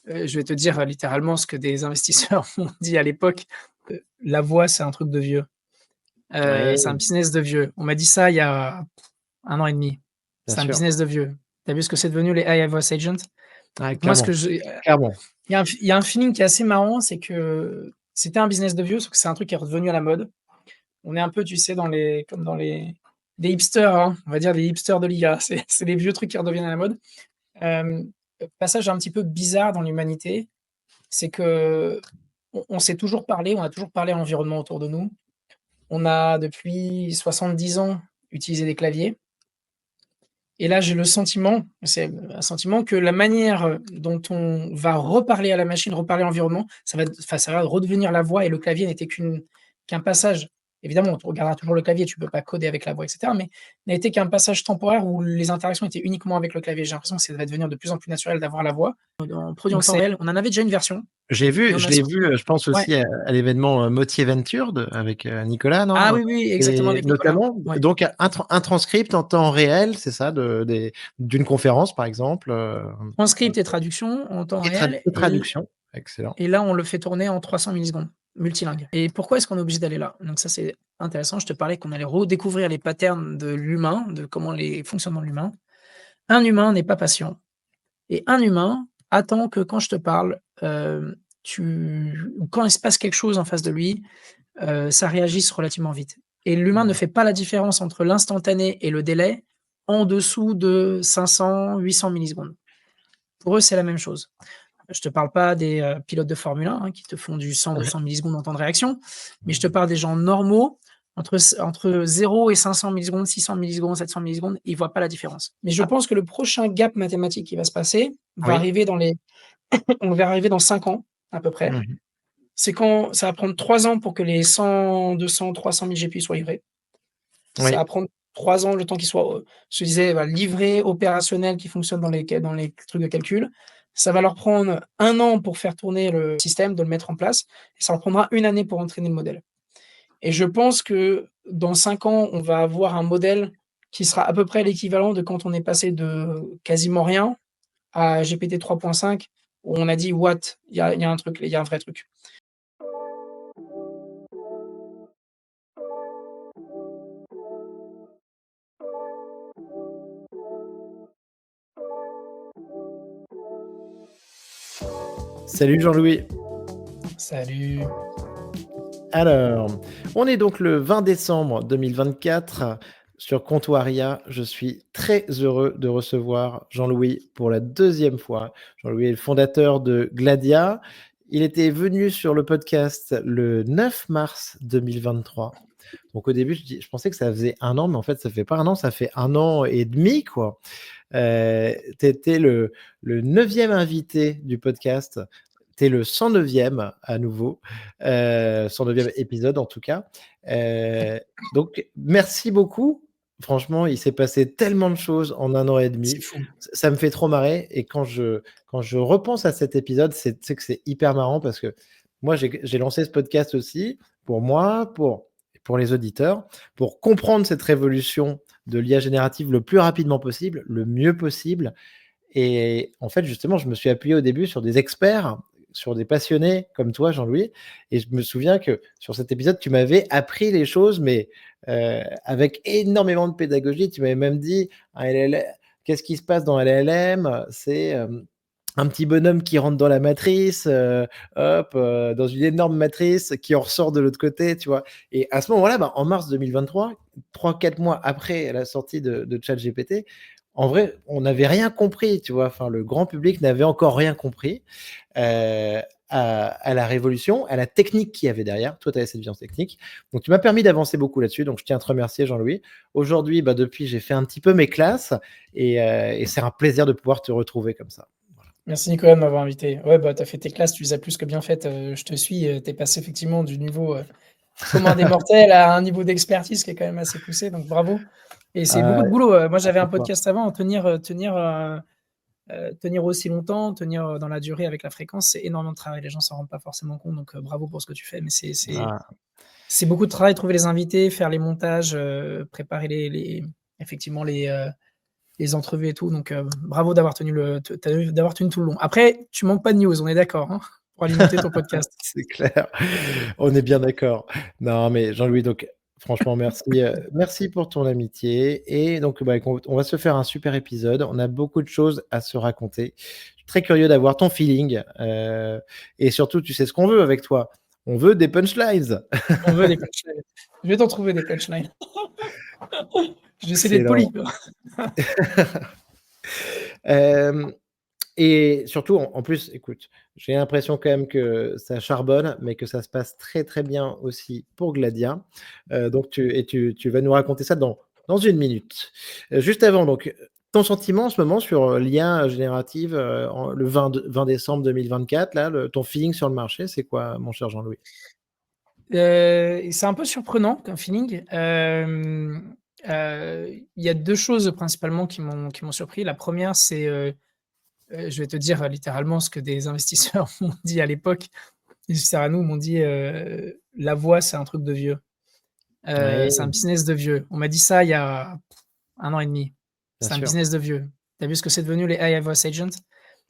Je vais te dire, littéralement ce que des investisseurs m'ont dit à l'époque. La voix, c'est un truc de vieux. C'est un Oui, business de vieux. On m'a dit ça il y a 1 an et demi. bien C'est un sûr. business de vieux. Tu as vu ce que c'est devenu les AI voice agents? Ouais, Donc moi, ce que clairement, j'ai clairement. il y a un feeling qui est assez marrant, c'est que c'était un business de vieux, sauf que c'est un truc qui est redevenu à la mode. On est un peu, tu sais, dans les comme dans les hipsters, hein, on va dire les hipsters de l'IA. C'est les vieux trucs qui redeviennent à la mode. Passage un petit peu bizarre dans l'humanité, c'est qu'on s'est toujours parlé, on a toujours parlé à l'environnement autour de nous. On a depuis 70 ans utilisé des claviers et là, j'ai le sentiment, c'est un sentiment que la manière, dont on va reparler à la machine, reparler à l'environnement, ça va redevenir la voix et le clavier n'était qu'un passage. Évidemment, tu regarderas toujours le clavier, tu peux pas coder avec la voix et cetera, mais n'a été qu'un passage temporaire où les interactions étaient uniquement avec le clavier. J'ai l'impression que ça va devenir de plus en plus naturel d'avoir la voix en produit en Donc temps c'est réel. On en avait déjà une version et on je a l'ai sorti vu, je pense ouais. aussi à l'événement, Motier Venture avec, Nicolas, Ah non? oui, oui, exactement Et avec Nicolas. notamment, Ouais. donc un transcript en temps réel, c'est ça, d'une conférence, par exemple, Transcript et traduction en temps réel et traduction. Excellent. et là, on le fait tourner en 300 millisecondes, multilingue. Et pourquoi est-ce qu'on est obligé d'aller là? Donc ça, c'est intéressant. Je te parlais qu'on allait redécouvrir les patterns de l'humain, de comment les fonctionnements de l'humain. Un humain n'est pas patient et un humain attend que quand je te parle, tu ou quand il se passe quelque chose en face de lui, ça réagisse relativement vite. Et l'humain ne Mmh. fait pas la différence entre l'instantané et le délai en dessous de 500-800 millisecondes. Pour eux, c'est la même chose. Je te parle pas des, pilotes de Formule 1, hein, qui te font du 100-200 millisecondes en temps de réaction, mais je te parle des gens normaux, entre 0 et 500 millisecondes, 600 millisecondes, 700 millisecondes, ils voient pas la différence. Mais je Ah, pense que le prochain gap mathématique qui va se passer, va oui. arriver dans les on va arriver dans 5 ans, à peu près. Mmh. C'est quand ça va prendre 3 ans pour que les 100-200-300 000 GPU soient livrés. Ça Oui. va prendre 3 ans, le temps qu'ils soient, je te disais, bah, livrés, opérationnels, qui fonctionnent dans les trucs de calcul. Ça va leur prendre 1 an pour faire tourner le système, de le mettre en place et ça leur prendra 1 année pour entraîner le modèle et je pense que dans 5 ans, on va avoir un modèle qui sera à peu près l'équivalent de quand on est passé de quasiment rien à GPT 3.5 où on a dit: «What? Il y a un truc, il y a un vrai truc». Salut Jean-Louis. Salut. Alors, on est donc le 20 décembre 2024 sur Comptoiria. Je suis très heureux de recevoir Jean-Louis pour la deuxième fois. Jean-Louis est le fondateur de Gladia. Il était venu sur le podcast le 9 mars 2023. Donc au début, je pensais que ça faisait 1 an, mais en fait, ça fait pas 1 an, ça fait 1 an et demi, quoi. Tu étais le 9e invité du podcast. Tu es le 109e à nouveau, 109e épisode en tout cas. Heu, donc merci beaucoup. Franchement, il s'est passé tellement de choses en 1 an et demi. C'est fou. Ça me fait trop marrer et quand je repense à cet épisode, tu sais que c'est hyper marrant parce que moi, j'ai lancé ce podcast aussi pour moi, pour les auditeurs, pour comprendre cette révolution de l'IA générative le plus rapidement possible, le mieux possible. Et en fait, justement, je me suis appuyé au début sur des experts, sur des passionnés comme toi, Jean-Louis. Et je me souviens que sur cet épisode, tu m'avais appris les choses, mais avec énormément de pédagogie. Tu m'avais même dit, un LLM, qu'est-ce qui se passe dans un LLM? C'est un petit bonhomme qui rentre dans la matrice, hop, dans une énorme matrice qui en ressort de l'autre côté, tu vois? Et à ce moment-là, bah, en mars 2023, 3-4 mois après la sortie de ChatGPT, en vrai, on n'avait rien compris, tu vois? Enfin, le grand public n'avait encore rien compris, heu, à la révolution, à la technique qu'il y avait derrière. Toi, tu avais cette vision technique. Donc tu m'as permis d'avancer beaucoup là-dessus, donc je tiens à te remercier, Jean-Louis. Aujourd'hui, bah, depuis, j'ai fait un petit peu mes classes et c'est un plaisir de pouvoir te retrouver comme ça. Voilà. Merci Nicolas de m'avoir invité. Ouais, bah, tu as fait tes classes, tu les as plus que bien faites, je te suis, tu es passé effectivement du niveau, commun des mortels à un niveau d'expertise qui est quand même assez poussé, donc bravo et c'est beaucoup Ah, de boulot, moi j'avais un c'est toi. podcast avant, tenir aussi longtemps, tenir, dans la durée avec la fréquence, c'est énormément de travail. Les gens s'en rendent pas forcément compte, donc bravo pour ce que tu fais. Mais Ah, c'est beaucoup de travail, trouver les invités, faire les montages, préparer les effectivement les entrevues et tout. Donc, bravo d'avoir d'avoir tenu tout le long. Après, tu manques pas de news, on est d'accord, hein, pour alimenter ton podcast. C'est clair, on est bien d'accord. Non, mais Jean-Louis, donc franchement merci, merci pour ton amitié et donc bah, écoute, on va se faire un super épisode. On a beaucoup de choses à se raconter. Je suis très curieux d'avoir ton feeling, et surtout, tu sais ce qu'on veut avec toi? On veut des punchlines. On veut des punchlines. Je vais t'en trouver des punchlines. Je vais essayer d'être Excellent. poli. Hem Et surtout, en plus, écoute, j'ai l'impression quand même que ça charbonne, mais que ça se passe très, très bien aussi pour Gladia. Donc tu vas nous raconter ça dans 1 minute. Juste avant, donc, ton sentiment en ce moment sur, l'IA générative, en le 20 décembre 2024 là, ton feeling sur le marché, c'est quoi, mon cher Jean-Louis? C'est un peu surprenant comme feeling. Il y a 2 choses principalement qui m'ont surpris. La première, c'est, je vais te dire, littéralement ce que des investisseurs m'ont dit à l'époque. Ils à nous m'ont dit, «La voix, c'est un truc de vieux, c'est un Oui, business de vieux». On m'a dit ça il y a 1 an et demi. bien «C'est un sûr. business de vieux». Tu as vu ce que c'est devenu les AI voice agents?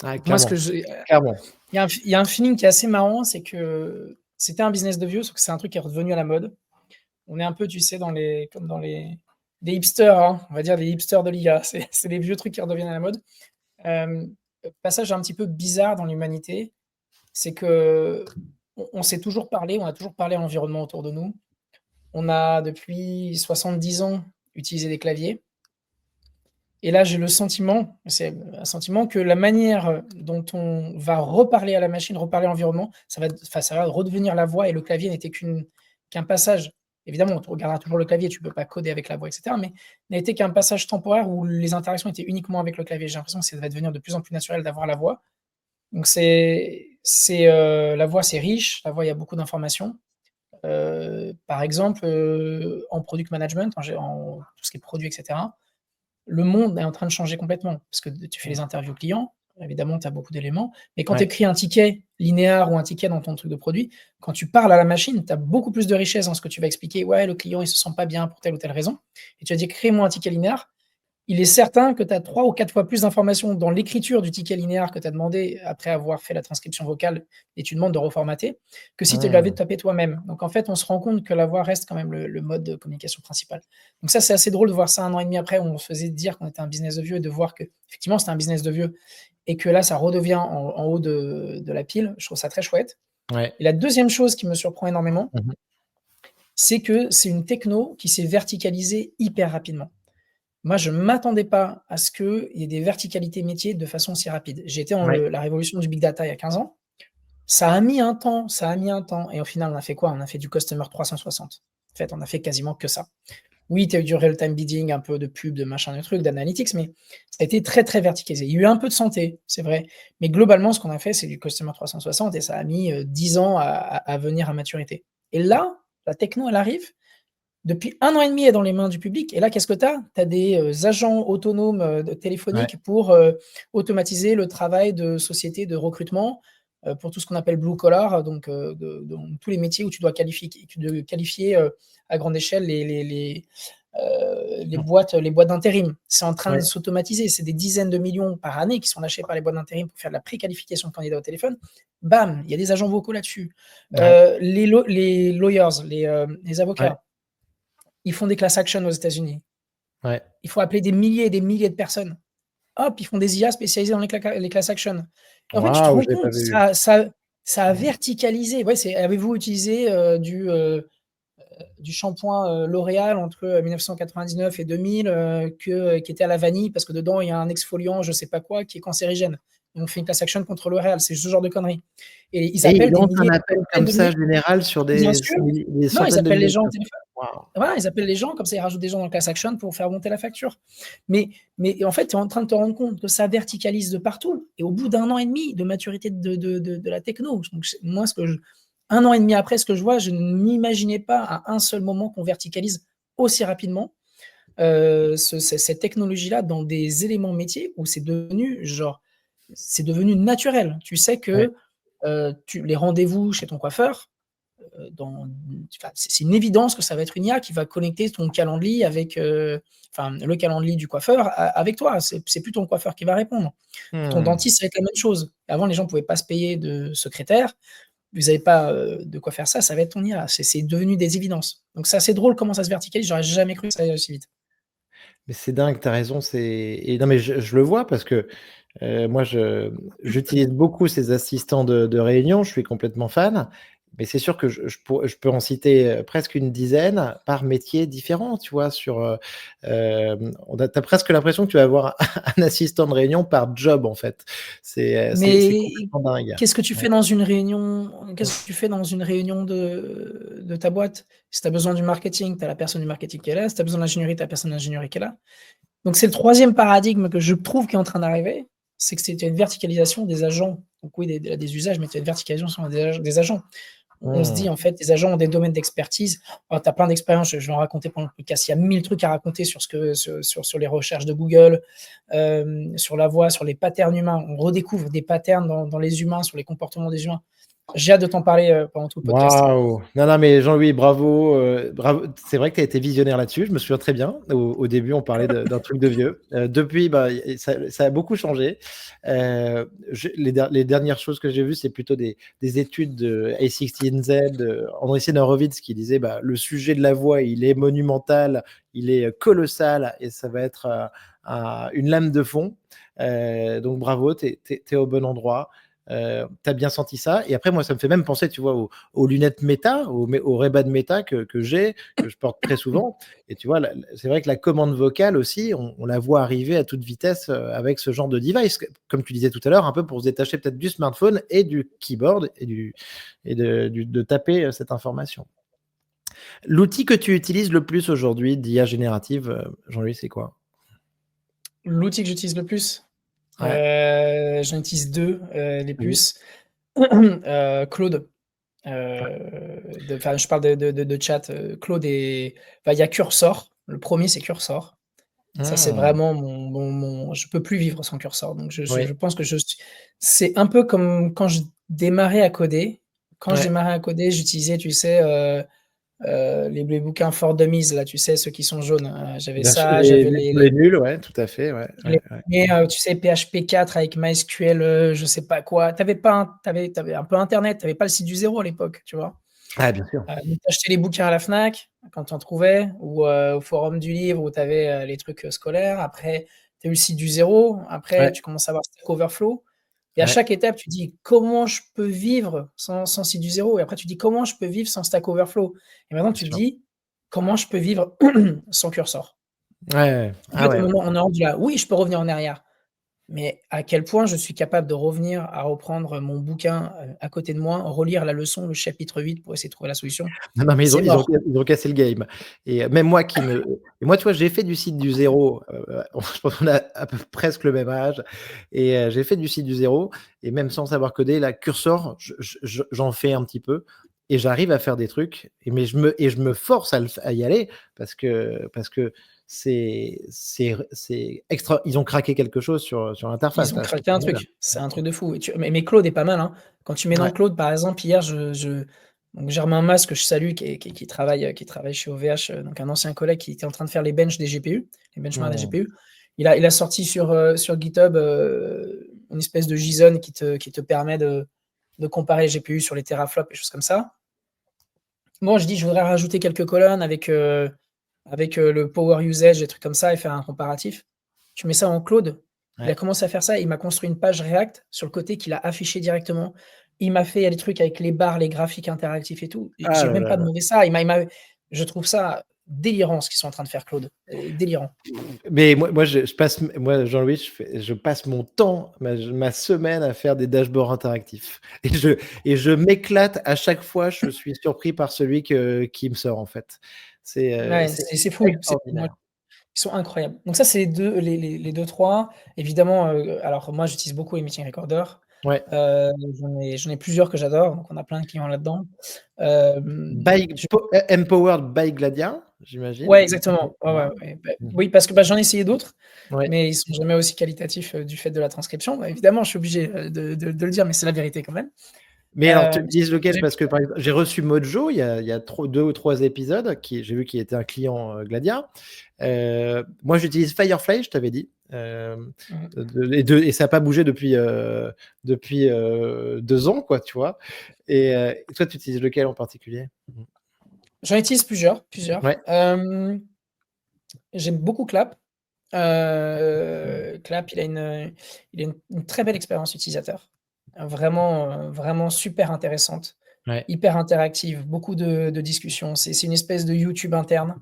Ah Donc moi, ce que clairement, j'ai clairement. il y a un feeling qui est assez marrant, c'est que c'était un business de vieux, sauf que c'est un truc qui est redevenu à la mode. On est un peu, tu sais, comme dans les des hipsters, hein, on va dire des hipsters de l'IA. C'est les vieux trucs qui redeviennent à la mode. Passage un petit peu bizarre dans l'humanité, c'est qu'on s'est toujours parlé, on a toujours parlé à l'environnement autour de nous. On a depuis 70 ans utilisé des claviers et là, j'ai le sentiment, c'est un sentiment que la manière dont on va reparler à la machine, reparler à l'environnement, ça va redevenir la voix et le clavier n'était qu'un passage. Évidemment, tu regarderas toujours le clavier, tu peux pas coder avec la voix et cetera, mais n'a été qu'un passage temporaire où les interactions étaient uniquement avec le clavier. J'ai l'impression que ça va devenir de plus en plus naturel d'avoir la voix. Donc la voix, c'est riche, la voix, il y a beaucoup d'informations. Par exemple, en product management, en tout ce qui est produit et cetera, le monde est en train de changer complètement parce que tu fais les interviews clients, évidemment, tu as beaucoup d'éléments, mais quand tu Ouais. écris un ticket linéaire ou un ticket dans ton truc de produit, quand tu parles à la machine, tu as beaucoup plus de richesse dans ce que tu vas expliquer. Ouais, le client, il se sent pas bien pour telle ou telle raison et tu vas dire: «Crée-moi un ticket linéaire». Il est certain que tu as 3 ou 4 fois plus d'informations dans l'écriture du ticket linéaire que tu as demandé après avoir fait la transcription vocale et tu demandes de reformater, que si tu l'avais Mmh. tapé toi-même. Donc en fait, on se rend compte que la voix reste quand même le mode de communication principal. Donc ça, c'est assez drôle de voir ça 1 an et demi après, où on se faisait dire qu'on était un business de vieux et de voir qu'effectivement c'était un business de vieux et que là, ça redevient en haut de la pile. Je trouve ça très chouette. Ouais. Et la deuxième chose qui me surprend énormément, Mmh mh. c'est que c'est une techno qui s'est verticalisée hyper rapidement. Moi, je m'attendais pas à ce qu'il y ait des verticalités métiers de façon si rapide. J'ai été dans Ouais. la révolution du big data il y a 15 ans. Ça a mis un temps, ça a mis un temps et au final, on a fait quoi? On a fait du customer 360. En fait, on a fait quasiment que ça. Oui, tu as eu du real time bidding, un peu de pub, de machin, de trucs, d'analytics, mais ça a été très, très verticalisé. Il y a eu un peu de santé, c'est vrai, mais globalement, ce qu'on a fait, c'est du customer 360 et ça a mis, 10 ans à venir à maturité. Et là, la techno, elle arrive, depuis 1 an et demi, elle est dans les mains du public et là, qu'est-ce que tu as? Tu as des, agents autonomes, de Ouais. téléphoniques pour, automatiser le travail de sociétés de recrutement, pour tout ce qu'on appelle blue collar, donc dans tous les métiers où tu dois qualifier, à grande échelle Mmh. les boîtes d'intérim. C'est en train de Ouais. s'automatiser. C'est des dizaines de millions par année qui sont lâchés par les boîtes d'intérim pour faire de la préqualification de candidats au téléphone. Bam! Il y a des agents vocaux là-dessus. Ouais. Les lawyers, les Ouais. avocats, ils font des class actions aux États-Unis. Ouais. Il faut appeler des milliers et des milliers de personnes. Hop, ils font des IA spécialisées dans les class actions. En fait, tu te Waouh, rends je l'ai pas compte, vu. ça a verticalisé. Ouais, avez-vous utilisé, du shampoing, L'Oréal entre, 1999 et 2000, qui était à la vanille parce que dedans il y a un exfoliant, je sais pas quoi, qui est cancérigène. Et on fait une class action contre L'Oréal, c'est ce genre de conneries. Et ils Et ils appellent des lancent un milliers, appel des comme centaines de ça milliers, général sur bien des sûr. des Non, ils centaines de appellent les milliers de gens au personnes. téléphone. Waouh! Voilà, ils appellent les gens, comme ça ils rajoutent des gens dans le class action pour faire monter la facture. Mais en fait, tu es en train de te rendre compte que ça verticalise de partout et au bout d'1 an et demi de maturité de la techno, donc moi, 1 an et demi après, ce que je vois, je ne m'imaginais pas à un seul moment qu'on verticalise aussi rapidement, cette technologie-là dans des éléments métiers où c'est devenu naturel. Tu sais Ouais. que, tu les rendez-vous chez ton coiffeur, c'est une évidence que ça va être une IA qui va connecter ton calendrier avec, le calendrier du coiffeur avec toi. C'est plus ton coiffeur qui va répondre. Pour ton dentiste, ça va être la même chose. Avant, les gens pouvaient pas se payer de secrétaire. Vous avez pas, de quoi faire ça, ça va être ton IA. C'est devenu des évidences. Donc c'est assez drôle comment ça se verticalise. J'aurais jamais cru que ça allait aussi vite. Mais c'est dingue, tu as raison, et non, mais je le vois parce que, moi j'utilise beaucoup ces assistants de réunion, je suis complètement fan, mais c'est sûr que je peux en citer, presque une dizaine par métier différent, tu vois? Tu as presque l'impression que tu vas avoir un assistant de réunion par job, en fait. C'est Mais complètement dingue. qu'est-ce que tu Ouais. fais dans une réunion qu'est-ce que tu fais dans une réunion de ta boîte? Si tu as besoin du marketing, tu as la personne du marketing qui est là. Si tu as besoin de l'ingénierie, tu as la personne de l'ingénierie qui est là. Donc c'est le troisième paradigme que je trouve qui est en train d'arriver, c'est que c'est une verticalisation des agents. Donc oui, des usages, mais tu as une verticalisation des agents. On se Mmh. dit, en fait, les agents ont des domaines d'expertise. Oh, tu as plein d'expériences, je vais en raconter pendant le podcast. Il y a 1000 trucs à raconter sur les recherches de Google, sur la voix, sur les patterns humains. On redécouvre des patterns dans les humains, sur les comportements des humains. J'ai hâte de t'en parler, pendant tout le podcast. Waouh! Non, non, mais Jean-Louis, bravo, bravo. C'est vrai que tu as été visionnaire là-dessus, je me souviens très bien. Au début, on parlait d'un truc de vieux. Depuis, bah, ça a beaucoup changé. Les dernières choses que j'ai vues, c'est plutôt des études de A16Z, André Horowitz, qui disait, bah, le sujet de la voix, il est monumental, il est colossal, et ça va être une lame de fond. Donc bravo, tu es au bon endroit. Tu as bien senti ça. Et après, moi, ça me fait même penser, tu vois, aux lunettes Meta, aux Ray-Ban Meta que j'ai, que je porte très souvent. Et tu vois, c'est vrai que la commande vocale aussi, on la voit arriver à toute vitesse avec ce genre de device, comme tu disais tout à l'heure, un peu pour se détacher peut-être du smartphone et du keyboard de taper cette information. L'outil que tu utilises le plus aujourd'hui d'IA générative, Jean-Louis, c'est quoi? L'outil que j'utilise le plus, Ouais. j'en utilise 2, les Vas-y. plus. Claude. Je parle de chat. Claude et il y a Cursor. Le premier, c'est Cursor. Ça, c'est Mmh. vraiment je peux plus vivre sans Cursor. Donc Oui. je pense que c'est un peu comme quand je démarrais à coder. Quand je Ouais. démarrais à coder, j'utilisais, tu sais, les bouquins For Dummies là, tu sais, ceux qui sont jaunes. J'avais Bien sûr, ça, j'avais les nuls, ouais, tout à fait, ouais, les ouais, ouais. premiers, tu sais, PHP 4 avec MySQL, je sais pas quoi. T'avais pas un tu un peu internet, t'avais pas le site du zéro à l'époque, tu vois? Ah, bien sûr. Donc tu achetais les bouquins à la Fnac quand tu en trouvais ou au forum du livre où tu avais, les trucs, scolaires. Après, tu as eu le site du zéro. Après, Ouais, tu commences à avoir Stack Overflow et à ouais, chaque étape, tu dis: «Comment je peux vivre sans site du zéro?» Et après tu dis: «Comment je peux vivre sans Stack Overflow?» Et maintenant bien tu te sûr. dis: «Comment je peux vivre sans Cursor?» Ouais, ouais. En Ah fait, au ouais. moment on est rendu là, oui, je peux revenir en arrière. Mais à quel point je suis capable de revenir à reprendre mon bouquin, à côté de moi, relire la leçon, le chapitre 8 pour essayer de trouver la solution, Non, non, mais c'est mort. ils ont cassé le game, et même moi qui ne et moi, tu vois, j'ai fait du site du zéro, je pense qu'on a à peu presque le même âge, et j'ai fait du site du zéro, et même sans savoir coder, la Cursor, j'en fais un petit peu, et j'arrive à faire des trucs, mais je me force à y aller parce que c'est extra. Ils ont craqué quelque chose sur Ils l'interface ont là, c'est craqué un génial. truc, c'est un truc de fou et mais Claude est pas mal, hein. Quand tu mets dans Ouais. Claude, par exemple, hier, donc Germain Mas, que je salue, qui travaille chez OVH, donc un ancien collègue qui était en train de faire les benches des GPU, les benchmarks des Mmh. GPU. Il a sorti sur GitHub, une espèce de JSON qui te permet de comparer les GPU sur les teraflops et choses comme ça. Moi, je dis: «Je voudrais rajouter quelques colonnes avec le power usage, des trucs comme ça et faire un comparatif». Tu mets ça en Claude, il a Ouais. commencé à faire ça, il m'a construit une page React sur le côté qu'il a affiché directement. Il m'a fait les trucs avec les barres, les graphiques interactifs et tout. Et Ah j'ai là même là pas là. demandé ça. Je trouve ça délirant ce qu'ils sont en train de faire Claude, délirant. Mais moi je passe moi, Jean-Louis, je passe mon temps, ma semaine à faire des dashboards interactifs, et je m'éclate à chaque fois, je suis surpris par celui qui me sort, en fait. Ouais, C'est c'est fou, moi extraordinaire. ils sont incroyables. Donc ça, c'est les 2-3. Évidemment, alors moi j'utilise beaucoup les meeting recorders. Ouais. J'en ai plusieurs que j'adore, donc on a plein de clients là-dedans. Je Empowered by Gladia, j'imagine? Ouais, exactement. Ouais, ouais, Voilà. ouais. Mmh mh. Oui, parce que, j'en ai essayé d'autres, Ouais. mais ils sont jamais aussi qualitatifs, du fait de la transcription. Bah, évidemment, je suis obligé, de le dire, mais c'est la vérité quand même. Mais alors, tu me dises lequel? J'ai Parce que par exemple, j'ai reçu Mojo il y a 2 ou 3 épisodes, j'ai vu qu'il était un client Gladia. Moi, j'utilise Firefly, je t'avais dit. mmh. Et ça n'a pas bougé depuis 2 ans, quoi, tu vois. Et toi, tu utilises lequel en particulier? J'en utilise plusieurs. Ouais, J'aime beaucoup Clap. Clap, il a une très belle expérience utilisateur. Vraiment super intéressante, ouais. hyper interactive, beaucoup de discussions. C'est une espèce de YouTube interne.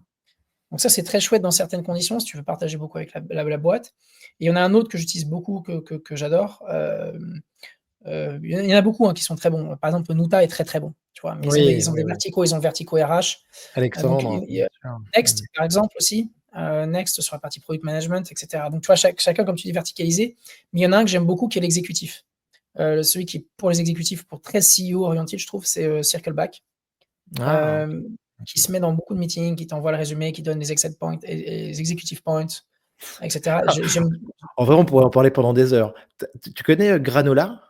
Donc ça, c'est très chouette dans certaines conditions, si tu veux partager beaucoup avec la boîte. Et il y en a un autre que j'utilise beaucoup, que j'adore. Il y en a beaucoup, hein, qui sont très bons. Par exemple, Nuta est très, très bon, tu vois? Mais Oui, ils ont oui, des oui. verticaux, ils ont le vertico RH. Donc Alexandre, il y bien a sûr. Next, par exemple, aussi. Next sur la partie product management, et cetera. Donc tu vois, chacun, comme tu dis, verticalisé. Mais il y en a un que j'aime beaucoup qui est l'exécutif. Celui qui est pour les exécutifs, pour très CEO orienté, je trouve, c'est Circleback. Ah, OK. Hem, qui se met dans beaucoup de meetings, qui t'envoie le résumé, qui donne les exec points et les executive points, et cetera. J'aime En vrai, on pourrait en parler pendant des heures. Tu connais Granola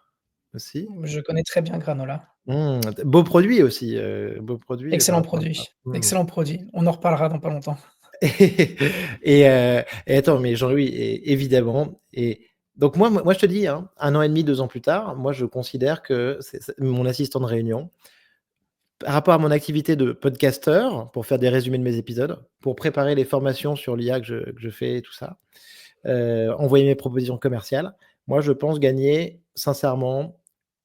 aussi? je connais très bien Granola. Beau produit aussi, beau produit par Excellent rapport à ça. produit, excellent produit. On en reparlera dans pas longtemps. Et attends, mais Jean-Louis, évidemment. Et donc moi, je te dis, hein, 1 an et demi, 2 ans plus tard, moi, je considère que c'est mon assistant de réunion. Par rapport à mon activité de podcasteur, pour faire des résumés de mes épisodes, pour préparer les formations sur l'IA que je fais et tout ça, envoyer mes propositions commerciales, moi, je pense gagner sincèrement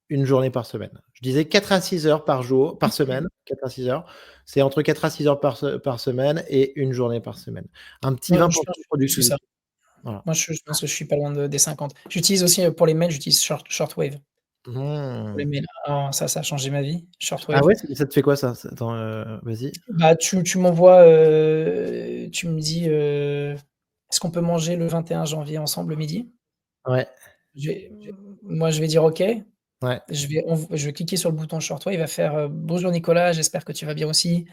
une journée par semaine. Je disais 4 à 6 heures par jour par OK. semaine, 4 à 6 heures. C'est entre 4 à 6 heures par semaine et une journée par semaine. Un petit Moi, 20 je de pense que plus que ça. productivité. Voilà. Moi, je pense que je suis pas loin des 50. J'utilise aussi, pour les mails, j'utilise Shortwave pour les Mmh. mails. Ah, ça a changé ma vie, Ah Shortwave. ouais, ça te fait quoi ça? Attends, vas-y. Bah, tu m'envoies, tu me dis, «Est-ce qu'on peut manger le 21 janvier ensemble le midi?» Ouais, Je vais Moi, je vais dire: «OK». ouais. Je vais cliquer sur le bouton Shortwave, il va faire, «Bonjour Nicolas, j'espère que tu vas bien aussi,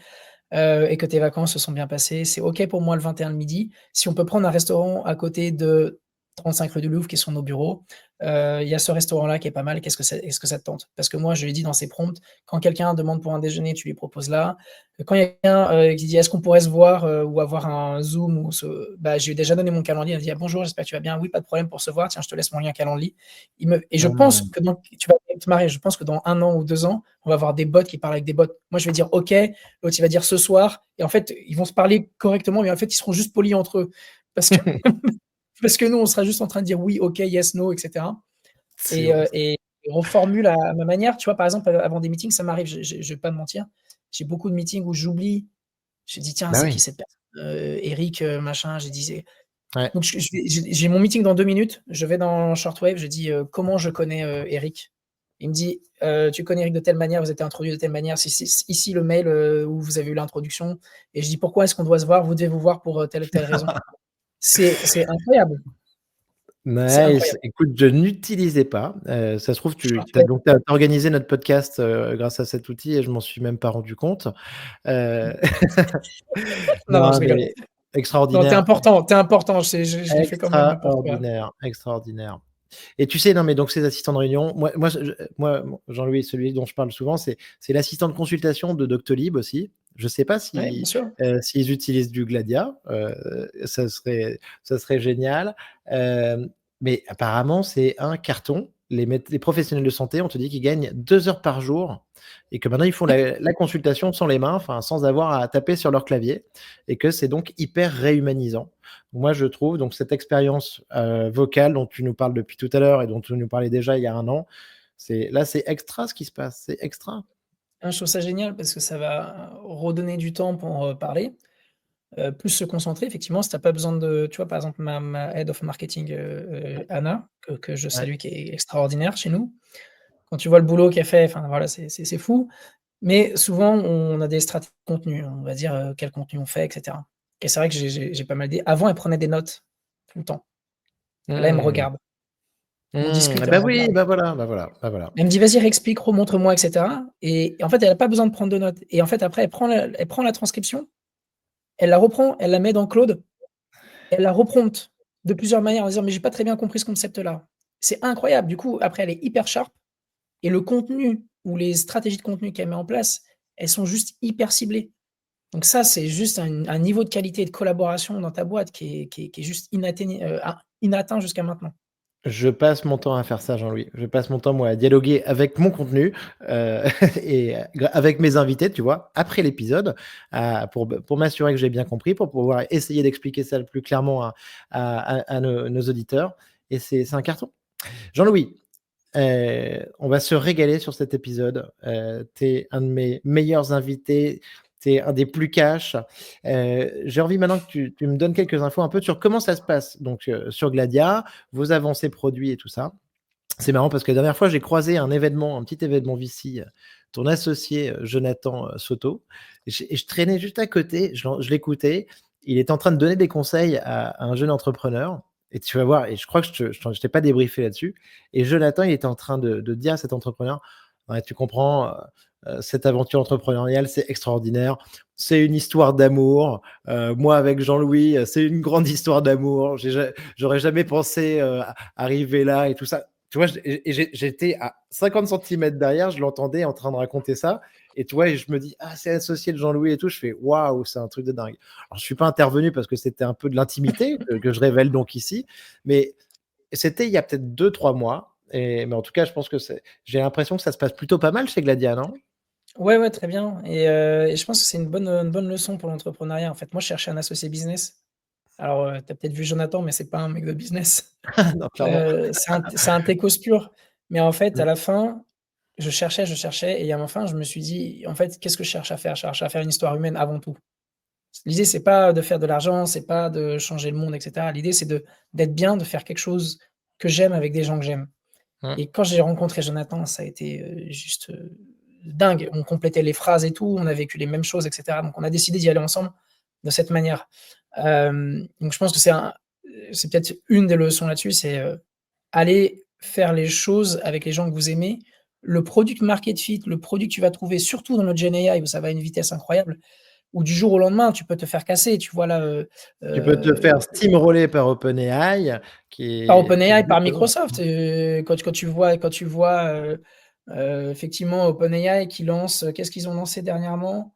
et que tes vacances se sont bien passées. C'est OK pour moi le 21 le midi. Si on peut prendre un restaurant à côté de 35 rue du Louvre qui sont nos bureaux, il y a ce restaurant-là qui est pas mal, est-ce que ça te tente?» Parce que moi, je lui ai dit dans ses prompts, quand quelqu'un demande pour un déjeuner, tu lui proposes là. Quand il y a quelqu'un, qui dit: «Est-ce qu'on pourrait se voir, ou avoir un Zoom ou se», bah, je lui ai déjà donné mon calendrier. Elle me dit: «Ah bonjour, j'espère que tu vas bien. Oui, pas de problème pour se voir. Tiens, je te laisse mon lien Calendly». Je pense Mmh. que tu vas te marrer. Je pense que dans 1 an ou 2 ans, on va avoir des bots qui parlent avec des bots. Moi, je vais dire: «OK», l'autre il va dire: «Ce soir», et en fait, ils vont se parler correctement, mais en fait, ils seront juste polis entre eux. Parce que parce que nous, on sera juste en train de dire: «Oui, OK, yes, no», et cetera. C'est Et bon heu ça. et et on formule à ma manière. Tu vois, par exemple, avant des meetings, ça m'arrive, je vais pas te mentir, j'ai beaucoup de meetings où j'oublie. Je dis: «Tiens, Bah c'est oui. qui cette personne?» Eric, machin, j'ai dit c'est Ouais. donc j'ai mon meeting dans 2 minutes, je vais dans Shortwave, je dis: «Comment je connais, Eric?» Il me dit: Tu connais Eric de telle manière, vous êtes introduit de telle manière, c'est ici le mail, où vous avez eu l'introduction», et je dis: «Pourquoi est-ce qu'on doit se voir? Vous devez vous voir pour, telle ou telle raison». C'est incroyable, c'est Nice. incroyable. Écoute, je n'utilisais pas. Ça se trouve, tu as Shortwave, donc tu as organisé notre podcast, grâce à cet outil et je m'en suis même pas rendu compte. Heu, non, non, non, je rigole. mais Non, extraordinaire, tu es important, je l'ai fait quand même pour toi. extraordinaire, extraordinaire. Et tu sais, non, mais donc ces assistants de réunion, moi, Jean-Louis, celui dont je parle souvent, c'est l'assistant de consultation de Doctolib aussi. Je sais pas Ouais, bien si, sûr. s'ils utilisent du Gladia, ça serait génial. Hem, mais apparemment, c'est un carton. Les professionnels de santé, on te dit qu'ils gagnent 2 heures par jour et que maintenant ils font la consultation sans les mains, enfin sans avoir à taper sur leur clavier et que c'est donc hyper réhumanisant. Moi, je trouve donc cette expérience, vocale dont tu nous parles depuis tout à l'heure et dont tu nous parlais déjà il y a 1 an, c'est extra ce qui se passe, c'est extra. Je trouve ça génial parce que ça va redonner du temps pour, parler, plus se concentrer effectivement. Si tu as pas besoin de, tu vois, par exemple, ma head of marketing, Anna, que je Ouais. salue, qui est extraordinaire chez nous. Quand tu vois le boulot qu'elle fait, enfin voilà, c'est fou. Mais souvent, on a des stratégies de contenu. On va dire, quel contenu on fait, et cetera. Et c'est vrai que j'ai pas mal avant, elle prenait des notes tout le temps. Là, elle me Mmh. regarde. On Mmh. discute, elle Bah me oui, regarde. bah voilà, bah voilà, bah voilà. Elle me dit: «Vas-y, réexplique, remontre-moi, et cetera», et en fait, elle a pas besoin de prendre de notes, et en fait, après, elle prend la transcription, elle la reprend, elle la met dans Claude, elle la reprompte de plusieurs manières en disant: «Mais j'ai pas très bien compris ce concept-là». C'est incroyable. Du coup, après, elle est hyper sharp, et le contenu où les stratégies de contenu qu'elle met en place, elles sont juste hyper ciblées. Donc ça, c'est juste un niveau de qualité et de collaboration dans ta boîte qui est juste inatteint jusqu'à maintenant. Je passe mon temps à faire ça, Jean-Louis. Je passe mon temps, moi, à dialoguer avec mon contenu, et avec mes invités, tu vois, après l'épisode, pour m'assurer que j'ai bien compris, pour pouvoir essayer d'expliquer ça le plus clairement à nos auditeurs et c'est un carton. Jean-Louis, on va se régaler sur cet épisode. Tu es un de mes meilleurs invités, tu es un des plus cash. J'ai envie maintenant que tu me donnes quelques infos un peu sur comment ça se passe donc sur Gladia, vos avancées produits et tout ça. C'est marrant parce que la dernière fois, j'ai croisé un petit événement Vici, ton associé Jonathan Soto, et je traînais juste à côté, je l'écoutais. Il est en train de donner des conseils à un jeune entrepreneur. Et tu vas voir, et je crois que je t'ai pas débriefé là-dessus. Et Jonathan, il était en train de dire à cet entrepreneur, ouais, tu comprends, cette aventure entrepreneuriale, c'est extraordinaire. C'est une histoire d'amour. Moi, avec Jean-Louis, c'est une grande histoire d'amour. J'aurais jamais pensé arriver là et tout ça. Tu vois, j'étais à 50 centimètres derrière, je l'entendais en train de raconter ça. Et tu vois, et je me dis, ah, c'est associé de Jean-Louis et tout. Je fais, waouh, c'est un truc de dingue. Alors, je suis pas intervenu parce que c'était un peu de l'intimité que je révèle donc ici. Mais c'était il y a peut-être 2, 3 mois. Mais en tout cas, je pense que j'ai l'impression que ça se passe plutôt pas mal chez Gladia, non? Ouais, ouais, très bien et je pense que c'est une bonne leçon pour l'entrepreneuriat, en fait. Moi, je cherchais un associé business. Alors, tu as peut-être vu Jonathan, mais c'est pas un mec de business. Non, clairement. C'est un techos pur. Mais en fait, à Mmh. la fin, je cherchais et à la fin, je me suis dit: «En fait, qu'est-ce que je cherche à faire? Je cherche à faire une histoire humaine avant tout». L'idée, c'est pas de faire de l'argent, c'est pas de changer le monde et cetera. L'idée, c'est d'être bien, de faire quelque chose que j'aime avec des gens que j'aime. Mmh. Et quand j'ai rencontré Jonathan, ça a été, juste, dingue. On complétait les phrases et tout, on a vécu les mêmes choses et cetera. Donc on a décidé d'y aller ensemble de cette manière. Donc je pense que c'est peut-être une des leçons là-dessus, c'est, aller faire les choses avec les gens que vous aimez. Le product market fit, le produit que tu vas trouver, surtout dans notre Gen AI où ça va à une vitesse incroyable, où du jour au lendemain, tu peux te faire casser. Tu vois là, Tu peux te faire steamroller par OpenAI, par qui est OpenAI, par exactement. Microsoft, quand tu vois, effectivement OpenAI qui lance, qu'est-ce qu'ils ont lancé dernièrement?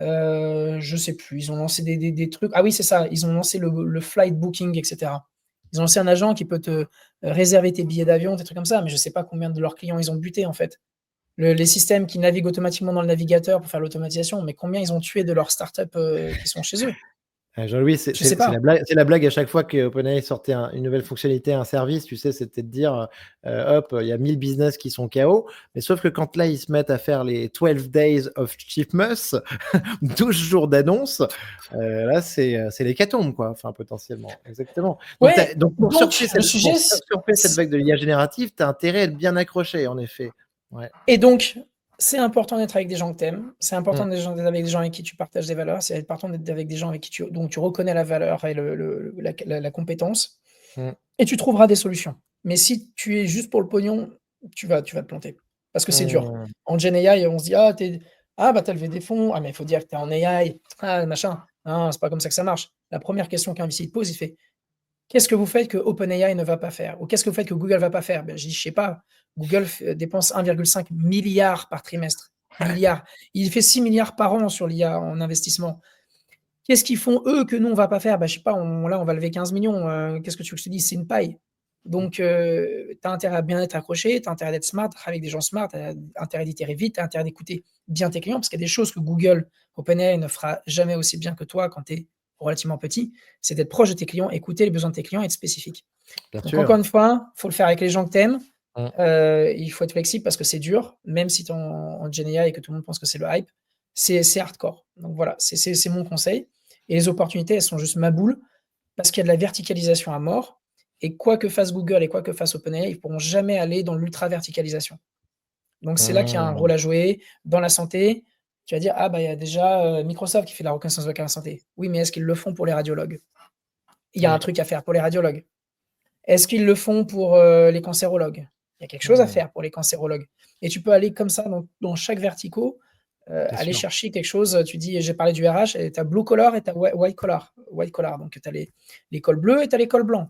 Je sais plus, ils ont lancé des trucs. Ah oui, c'est ça, ils ont lancé le flight booking et cetera. Ils ont lancé un agent qui peut te, réserver tes billets d'avion, des trucs comme ça, mais je sais pas combien de leurs clients ils ont buté, en fait. Les systèmes qui naviguent automatiquement dans le navigateur pour faire l'automatisation, mais combien ils ont tué de leurs startups, qui sont chez eux? Jean-Louis, Je sais pas. c'est la blague à chaque fois que OpenAI sortait une nouvelle fonctionnalité, un service, tu sais, c'était de dire, hop, il y a 1000 business qui sont KO. Mais sauf que quand là, ils se mettent à faire les 12 days of Cheapmas, 12 jours d'annonce, là, c'est l'hécatombe, quoi. Enfin, potentiellement. Exactement. Ouais, Donc, donc le sujet pour surfer cette vague de l'IA générative, tu as intérêt à être bien accroché, en effet. Ouais. et donc, c'est important d'être avec des gens que tu aimes, c'est important Mmh. d'être avec des gens avec qui tu partages des valeurs, c'est important d'être avec des gens avec qui dont tu reconnais la valeur et la compétence Mmh. et tu trouveras des solutions. Mais si tu es juste pour le pognon, tu vas te planter parce que c'est dur. Mmh. En Gen AI, on se dit: «Ah bah, tu as levé des fonds, ah mais il faut dire que tu es en AI, ah machin, non, c'est pas comme ça que ça marche». La première question qu'un VC te pose, il fait: «Qu'est-ce que vous faites que OpenAI ne va pas faire? Ou qu'est-ce que vous faites que Google va pas faire?» Ben, je dis: «Je sais pas, Google dépense 1,5 milliard par trimestre, milliard. Il fait 6 milliards par an sur l'IA en investissement. Qu'est-ce qu'ils font eux que nous on va pas faire? Bah, je sais pas, on va lever 15 millions. Qu'est-ce que tu veux que je te dise? C'est une paille. Mmh. Donc, tu as intérêt à bien être accroché, tu as intérêt d'être smart, avec des gens smart, tu as intérêt d'itérer vite, tu as intérêt d'écouter bien tes clients parce qu'il y a des choses que Google, OpenAI ne fera jamais aussi bien que toi quand tu es relativement petit, c'est d'être proche de tes clients, écouter les besoins de tes clients et être spécifique. Bien Donc encore sûr. une fois, faut le faire avec les gens que tu aimes. Mmh. Il faut être flexible parce que c'est dur, même si tu es en Gen AI et que tout le monde pense que c'est le hype, c'est hardcore. Donc voilà, c'est mon conseil et les opportunités, elles sont juste ma boule parce qu'il y a de la verticalisation à mort et quoi que fasse Google et quoi que fasse OpenAI, ils pourront jamais aller dans l'ultra verticalisation. Donc c'est là qu'il y a un Mmh. rôle à jouer. Dans la santé, tu vas dire: «Ah bah, il y a déjà, Microsoft qui fait la reconnaissance vocale en santé». Oui, mais est-ce qu'ils le font pour les radiologues? Il y a un Ouais. truc à faire pour les radiologues. Est-ce qu'ils le font pour, les cancérologues? Il y a quelque chose à Mmh. faire pour les cancérologues et tu peux aller comme ça dans chaque verticaux, Bien aller sûr. chercher quelque chose, tu dis j'ai parlé du RH et tu as blue collar et tu as white collar, donc tu as les cols bleus et tu as les cols blancs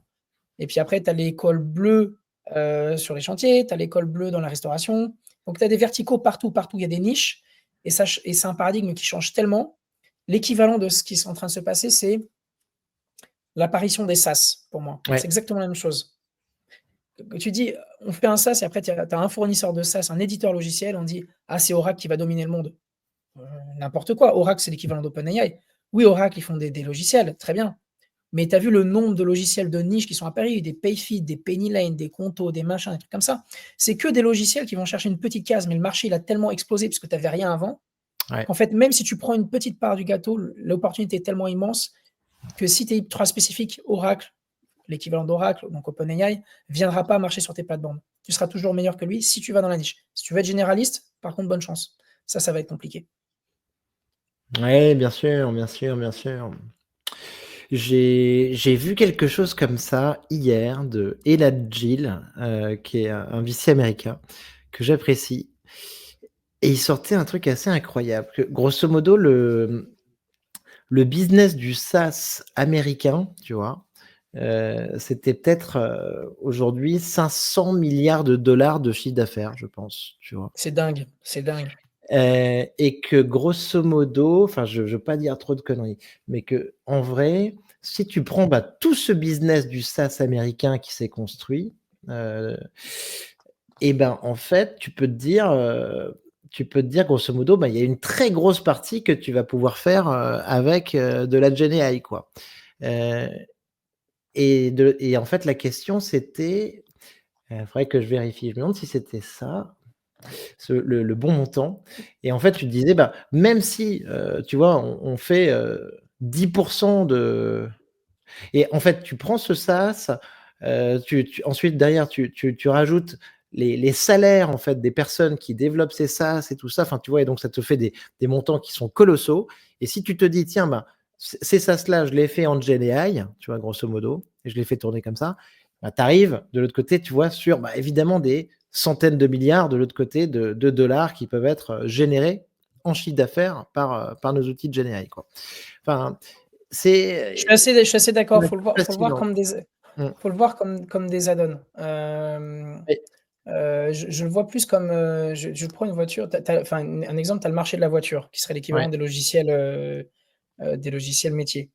et puis après tu as les cols bleus, sur les chantiers, tu as les cols bleus dans la restauration, Donc, tu as des verticaux partout, il y a des niches et c'est un paradigme qui change tellement. L'équivalent de ce qui est en train de se passer, c'est l'apparition des SaaS pour moi. C'est Ouais. exactement la même chose. Tu dis: «On fait un SaaS» et après tu as un fournisseur de SaaS, un éditeur logiciel, on dit: «Ah, c'est Oracle qui va dominer le monde». Heu, N'importe quoi. Oracle, c'est l'équivalent d'OpenAI. Oui, Oracle, ils font des logiciels, très bien. Mais tu as vu le nombre de logiciels de niche qui sont apparus, des Payfit, des Pennyline, des Conto, des machins, des trucs comme ça. C'est que des logiciels qui vont chercher une petite case, mais le marché, il a tellement explosé puisque tu avais rien avant, Ouais. qu'en fait, même si tu prends une petite part du gâteau, l'opportunité est tellement immense que si tu es ultra spécifique, Oracle, l'équivalent d'Oracle, donc OpenAI, viendra pas marcher sur tes plates-bandes. Tu seras toujours meilleur que lui si tu vas dans la niche. Si tu veux être généraliste, par contre, bonne chance. Ça va être compliqué. Ouais, bien sûr, bien sûr, bien sûr. J'ai vu quelque chose comme ça hier de Elad Gil, qui est un VC américain que j'apprécie et il sortait un truc assez incroyable, que grosso modo le business du SaaS américain, tu vois, c'était peut-être, aujourd'hui 500 milliards de dollars de chiffre d'affaires, je pense, tu vois? C'est dingue, c'est dingue. Et que grosso modo, enfin je veux pas dire trop de conneries, mais que en vrai, si tu prends, bah, tout ce business du SaaS américain qui s'est construit, heu et ben, en fait, tu peux te dire grosso modo, bah, il y a une très grosse partie que tu vas pouvoir faire, avec, de la Gen AI, quoi. Heu et en fait, la question c'était, faudrait que je vérifie, je me demande si c'était ça, le bon montant. Et en fait, tu te disais, bah, même si, tu vois, on fait, 10 de et en fait, tu prends ce SaaS, tu ensuite derrière tu rajoutes les salaires en fait des personnes qui développent ces SaaS et tout ça, enfin, tu vois? Et donc ça te fait des montants qui sont colossaux. Et si tu te dis: «Tiens, bah, ces SaaS-là, je les fais en Gen AI», tu vois? Grosso modo, et je les fais tourner comme ça, bah, tu arrives de l'autre côté, tu vois? Sur, bah, évidemment des centaines de milliards de l'autre côté de dollars qui peuvent être, générés en chiffre d'affaires par nos outils de Gen AI, quoi. Enfin, c'est Je suis assez d'accord. Faut le voir fascinant. comme des Mmh. faut le voir comme des add-ons. Oui, Je le vois plus comme, je prends une voiture, tu as enfin, un exemple, tu as le marché de la voiture qui serait ouais, l'équivalent des logiciels métiers.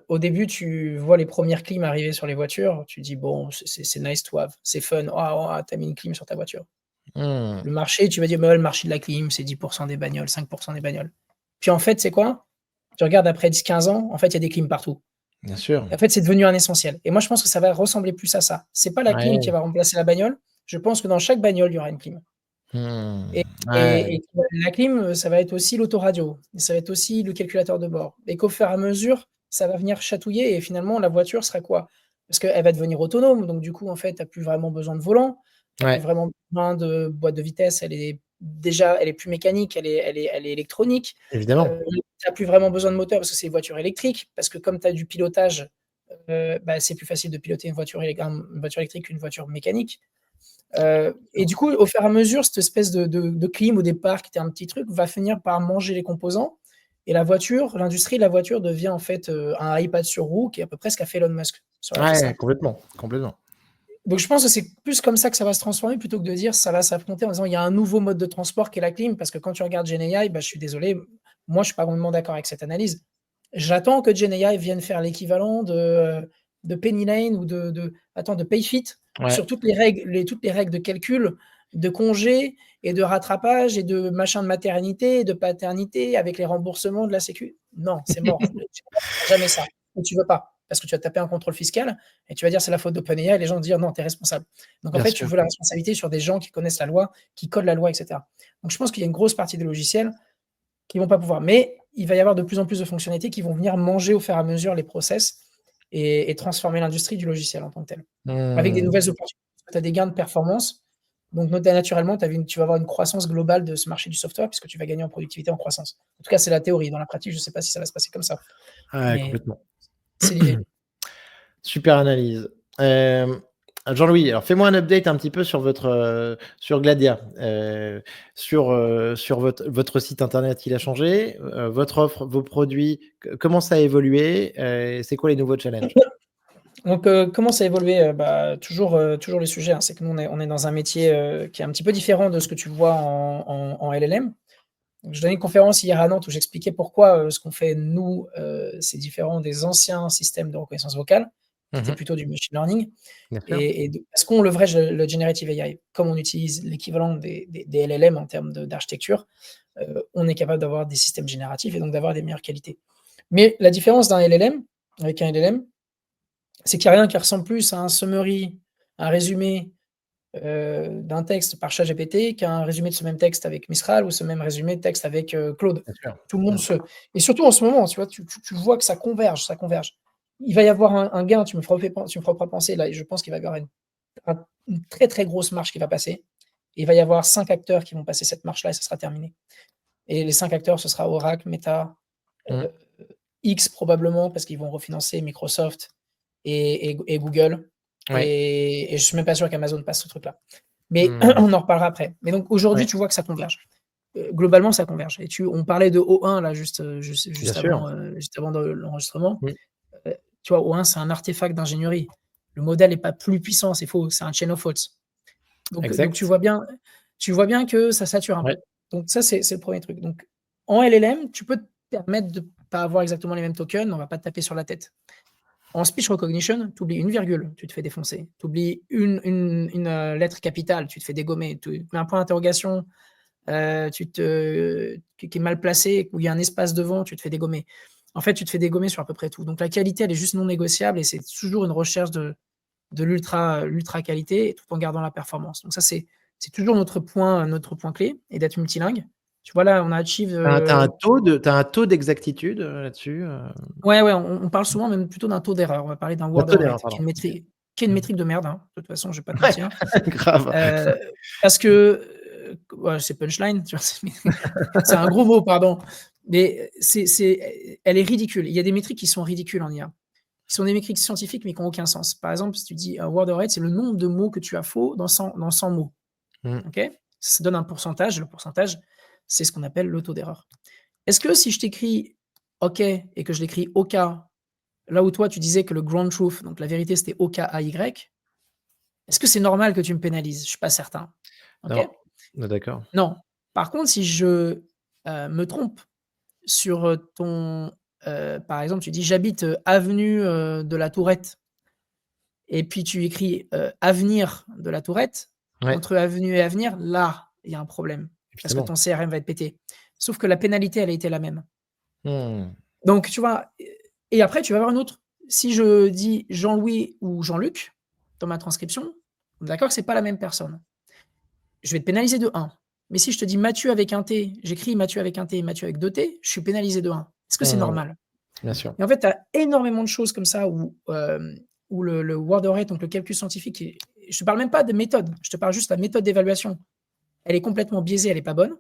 Au début, tu vois les premières clims arriver sur les voitures, tu dis: «Bon, c'est nice to have, c'est fun. Oh, tu as mis une clim sur ta voiture». mmh, Le marché, tu vas dire: «Bah, ouais, le marché de la clim, c'est 10 des bagnoles, 5 des bagnoles». Puis en fait, c'est quoi? Tu regardes après 10-15 ans, en fait, il y a des clims partout. bien sûr. En fait, c'est devenu un essentiel et moi, je pense que ça va ressembler plus à ça. C'est pas la clim qui Ouais, va remplacer la bagnole. Je pense que dans chaque bagnole, il y aura une clim et ouais, la clim, ça va être aussi l'autoradio, ça va être aussi le calculateur de bord et qu'au fur et à mesure, ça va venir chatouiller et finalement, la voiture sera quoi? Parce qu'elle va devenir autonome, donc du coup, en fait, tu as plus vraiment besoin de volant, tu as plus ouais, vraiment besoin de boîte de vitesse, elle est plus mécanique, elle est électronique. évidemment, Tu as plus vraiment besoin de moteur parce que c'est une voiture électrique, parce que comme tu as du pilotage, bah, c'est plus facile de piloter une voiture électrique qu'une voiture mécanique. Et du coup, au fur et à mesure, cette espèce de clim au départ qui était un petit truc, va finir par manger les composants et l'industrie de la voiture devient en fait, un iPad sur roue qui est à peu près ce qu'a fait Elon Musk sur la ouais, Tesla. complètement, complètement. Donc je pense que c'est plus comme ça que ça va se transformer plutôt que de dire ça va s'affronter en disant il y a un nouveau mode de transport qui est la clim, parce que quand tu regardes GenAI, bah, je suis désolé, moi je suis pas complètement d'accord avec cette analyse. J'attends que GenAI vienne faire l'équivalent de Pennyline ou de Payfit Ouais, sur toutes les règles de calcul, de congés et de rattrapage et de machin de maternité et de paternité avec les remboursements de la sécu. Non, c'est mort. Tu feras jamais ça. Et tu veux pas, parce que tu vas taper un contrôle fiscal et tu vas dire c'est la faute d'OpenAI et les gens vont dire non, tu es responsable. Donc en bien fait, tu sûr. veux la responsabilité sur des gens qui connaissent la loi, qui codent la loi, etc. Donc je pense qu'il y a une grosse partie des logiciels qui vont pas pouvoir. Mais il va y avoir de plus en plus de fonctionnalités qui vont venir manger au fur et à mesure les process et transformer l'industrie du logiciel en tant que tel. Avec des Mmh, nouvelles opportunités. Tu as des gains de performance. Donc naturellement, tu vas avoir une croissance globale de ce marché du software puisque tu vas gagner en productivité, en croissance. En tout cas, c'est la théorie. Dans la pratique, je ne sais pas si ça va se passer comme ça. ouais, Mais complètement. c'est l'idée. Super analyse. Jean-Louis, alors fais-moi un update un petit peu sur sur Gladia, sur votre site internet, il a changé, votre offre, vos produits, comment ça a évolué, c'est quoi les nouveaux challenges? Donc, comment ça a évolué? Toujours les sujets, hein. C'est que nous, on est dans un métier, qui est un petit peu différent de ce que tu vois en LLM. Donc je donnais une conférence hier à Nantes où j'expliquais pourquoi, ce qu'on fait nous, c'est différent des anciens systèmes de reconnaissance vocale, qui étaient Mmh. plutôt du machine learning Bien sûr. et de parce qu'on leverage le generative AI. Comme on utilise l'équivalent des LLM en termes d'architecture, on est capable d'avoir des systèmes génératifs et donc d'avoir des meilleures qualités. Mais la différence d'un LLM avec un LLM, c'est qu'il y a rien qui ressemble plus à un summary, un résumé, d'un texte par ChatGPT qu'un résumé de ce même texte avec Mistral ou ce même résumé de texte avec, Claude. Bien sûr. Tout le monde Mmh. se et surtout en ce moment, tu vois, tu vois que ça converge, ça converge. Il va y avoir un gain, tu me feras pas penser là et je pense qu'il va y avoir une très, très grosse marche qui va passer. Et il va y avoir 5 acteurs qui vont passer cette marche-là et ça sera terminé. Et les 5 acteurs, ce sera Oracle, Meta, Mmh. heu, X probablement parce qu'ils vont refinancer Microsoft et Google Ouais. et je suis même pas sûr qu'Amazon passe ce truc-là. Mais Mmh. on en reparlera après. Mais donc aujourd'hui, Ouais. tu vois que ça converge. Globalement, ça converge et on parlait de O1 là Bien sûr. juste avant de l'enregistrement. Mmh. Heu, Tu vois, O1, c'est un artefact d'ingénierie. Le modèle est pas plus puissant, c'est faux, c'est un chain of faults. Donc Exact. tu vois bien que ça sature un Ouais. peu. Donc ça, c'est le premier truc. Donc en LLM, tu peux te permettre de pas avoir exactement les mêmes tokens, on va pas te taper sur la tête. En speech recognition, tu oublies une virgule, tu te fais défoncer. Tu oublies une lettre capitale, tu te fais dégommer. Tu mets un point d'interrogation, qui est mal placé, où il y a un espace devant, tu te fais dégommer. En fait, tu te fais dégommer sur à peu près tout. Donc la qualité, elle est juste non négociable et c'est toujours une recherche de l'ultra qualité tout en gardant la performance. Donc ça, c'est toujours notre point clé et d'être multilingue. Tu vois, là, on a achieve, Tu un taux d'exactitude, là-dessus, ouais, ouais, on parle souvent même plutôt d'un taux d'erreur. On va parler d'un Un word taux rate d'erreur, pardon. qui est une Mmh. métrique de merde, hein, de toute façon, je vais pas te Ouais, mentir. grave. Heu, Parce que, ouais, c'est punchline, tu vois? C'est un gros mot, pardon, mais elle est ridicule. Il y a des métriques qui sont ridicules en IA. Qui sont des métriques scientifiques, mais qui ont aucun sens. Par exemple, si tu dis un word rate, c'est le nombre de mots que tu as faux dans 100 mots, Mmh. OK? Ça donne un pourcentage. Le pourcentage, c'est ce qu'on appelle le taux d'erreur. Est-ce que si je t'écris OK et que je l'écris OK, là où toi tu disais que le ground truth, donc la vérité, c'était OKAY, est-ce que c'est normal que tu me pénalises? Je suis pas certain. OK? Non, on est d'accord. Non. Par contre, si je, me trompe sur, par exemple, tu dis: «J'habite, avenue, de la Tourette» et puis tu écris, avenir de la Tourette, Ouais, entre avenue et avenir, là, il y a un problème parce que évidemment. ton CRM va être pété. Sauf que la pénalité, elle a été la même. Mmh. Donc tu vois? Et après tu vas avoir une autre si je dis Jean-Louis ou Jean-Luc dans ma transcription, on est d'accord que c'est pas la même personne. Je vais te pénaliser de 1. Mais si je te dis Mathieu avec un T, j'écris Mathieu avec un T et Mathieu avec 2 T, je suis pénalisé de 1. Est-ce que c'est Mmh. normal? Bien sûr. Et en fait, tu as énormément de choses comme ça où le word rate, donc le calcul scientifique est je te parle même pas de méthode, je te parle juste de la méthode d'évaluation. Elle est complètement biaisée, elle est pas bonne,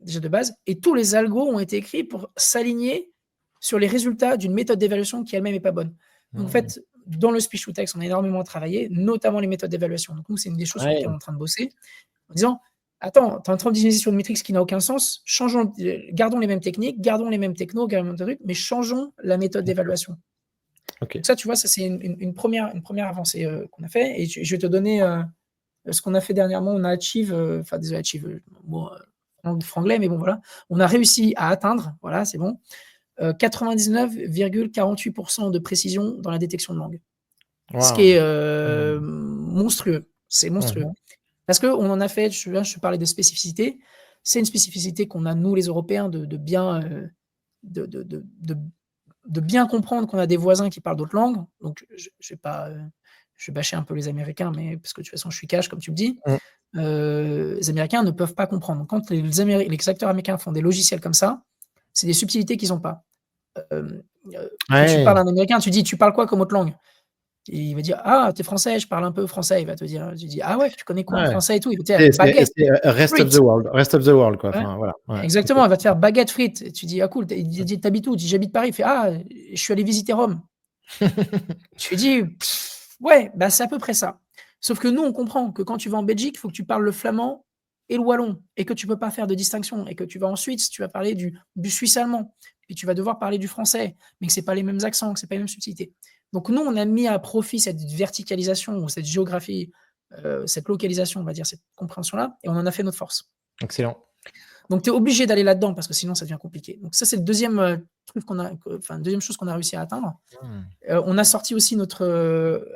déjà de base et tous les algos ont été écrits pour s'aligner sur les résultats d'une méthode d'évaluation qui elle-même est pas bonne. Donc en Mmh. fait, dans le speech to text, on a énormément travaillé, notamment les méthodes d'évaluation. Donc nous, c'est une des choses sur lesquelles on est Ouais. en train de bosser, en disant: «Attends, tu es en train d'utiliser sur une métrique qui n'a aucun sens, changeons, gardons les mêmes techniques, gardons les mêmes technos, gardons les mêmes trucs, mais changeons la méthode Bien sûr. d'évaluation». OK. Donc ça, tu vois, ça c'est une première avancée, qu'on a fait et je vais te donner, ce qu'on a fait dernièrement. On a achieve, enfin désolé achieve, mot, franglais, mais bon voilà. On a réussi à atteindre, voilà, c'est bon, 99,48 % de précision dans la détection de langue. Ce qui Waouh. est, Mmh. monstrueux, c'est monstrueux. Mmh. Parce qu'on en a fait, je te parlais de spécificité, c'est une spécificité qu'on a nous les Européens de bien, de bien comprendre qu'on a des voisins qui parlent d'autres langues. Donc je vais pas, je vais bâcher un peu les Américains, mais parce que de toute façon je suis cash comme tu me dis. Mmh. Les Américains ne peuvent pas comprendre. Quand les acteurs américains font des logiciels comme ça, c'est des subtilités qu'ils ont pas. Quand tu Ouais. parles à un Américain, tu dis: «Tu parles quoi comme autre langue?» Et il va dire: «Ah, tu es français, je parle un peu français». Il va te dire, tu dis: «Ah ouais, tu connais quoi en Ouais. français et tout?» Il va te dire: «Baguette, Rest of the frites». world rest of the world, quoi. Ouais, Enfin, voilà. Ouais, OK. exactement, elle va te faire baguette frites et tu dis: «Ah cool, il dit: «Tu habites où?» Il dit: «J'habite Paris». Il fait: «Ah, je suis allé visiter Rome». Je lui dis: «Ouais, bah, c'est à peu près ça». Sauf que nous, on comprend que quand tu vas en Belgique, il faut que tu parles le flamand et le wallon et que tu peux pas faire de distinction et que tu vas en Suisse, tu vas parler du suisse allemand, puis tu vas devoir parler du français, mais que c'est pas les mêmes accents, que c'est pas les mêmes subtilités. Donc nous, on a mis à profit cette verticalisation ou cette géographie, cette localisation, on va dire, cette compréhension-là, et on en a fait notre force. Excellent. Donc tu es obligé d'aller là-dedans parce que sinon ça devient compliqué. Donc ça, c'est le deuxième truc deuxième chose qu'on a réussi à atteindre. On a sorti aussi notre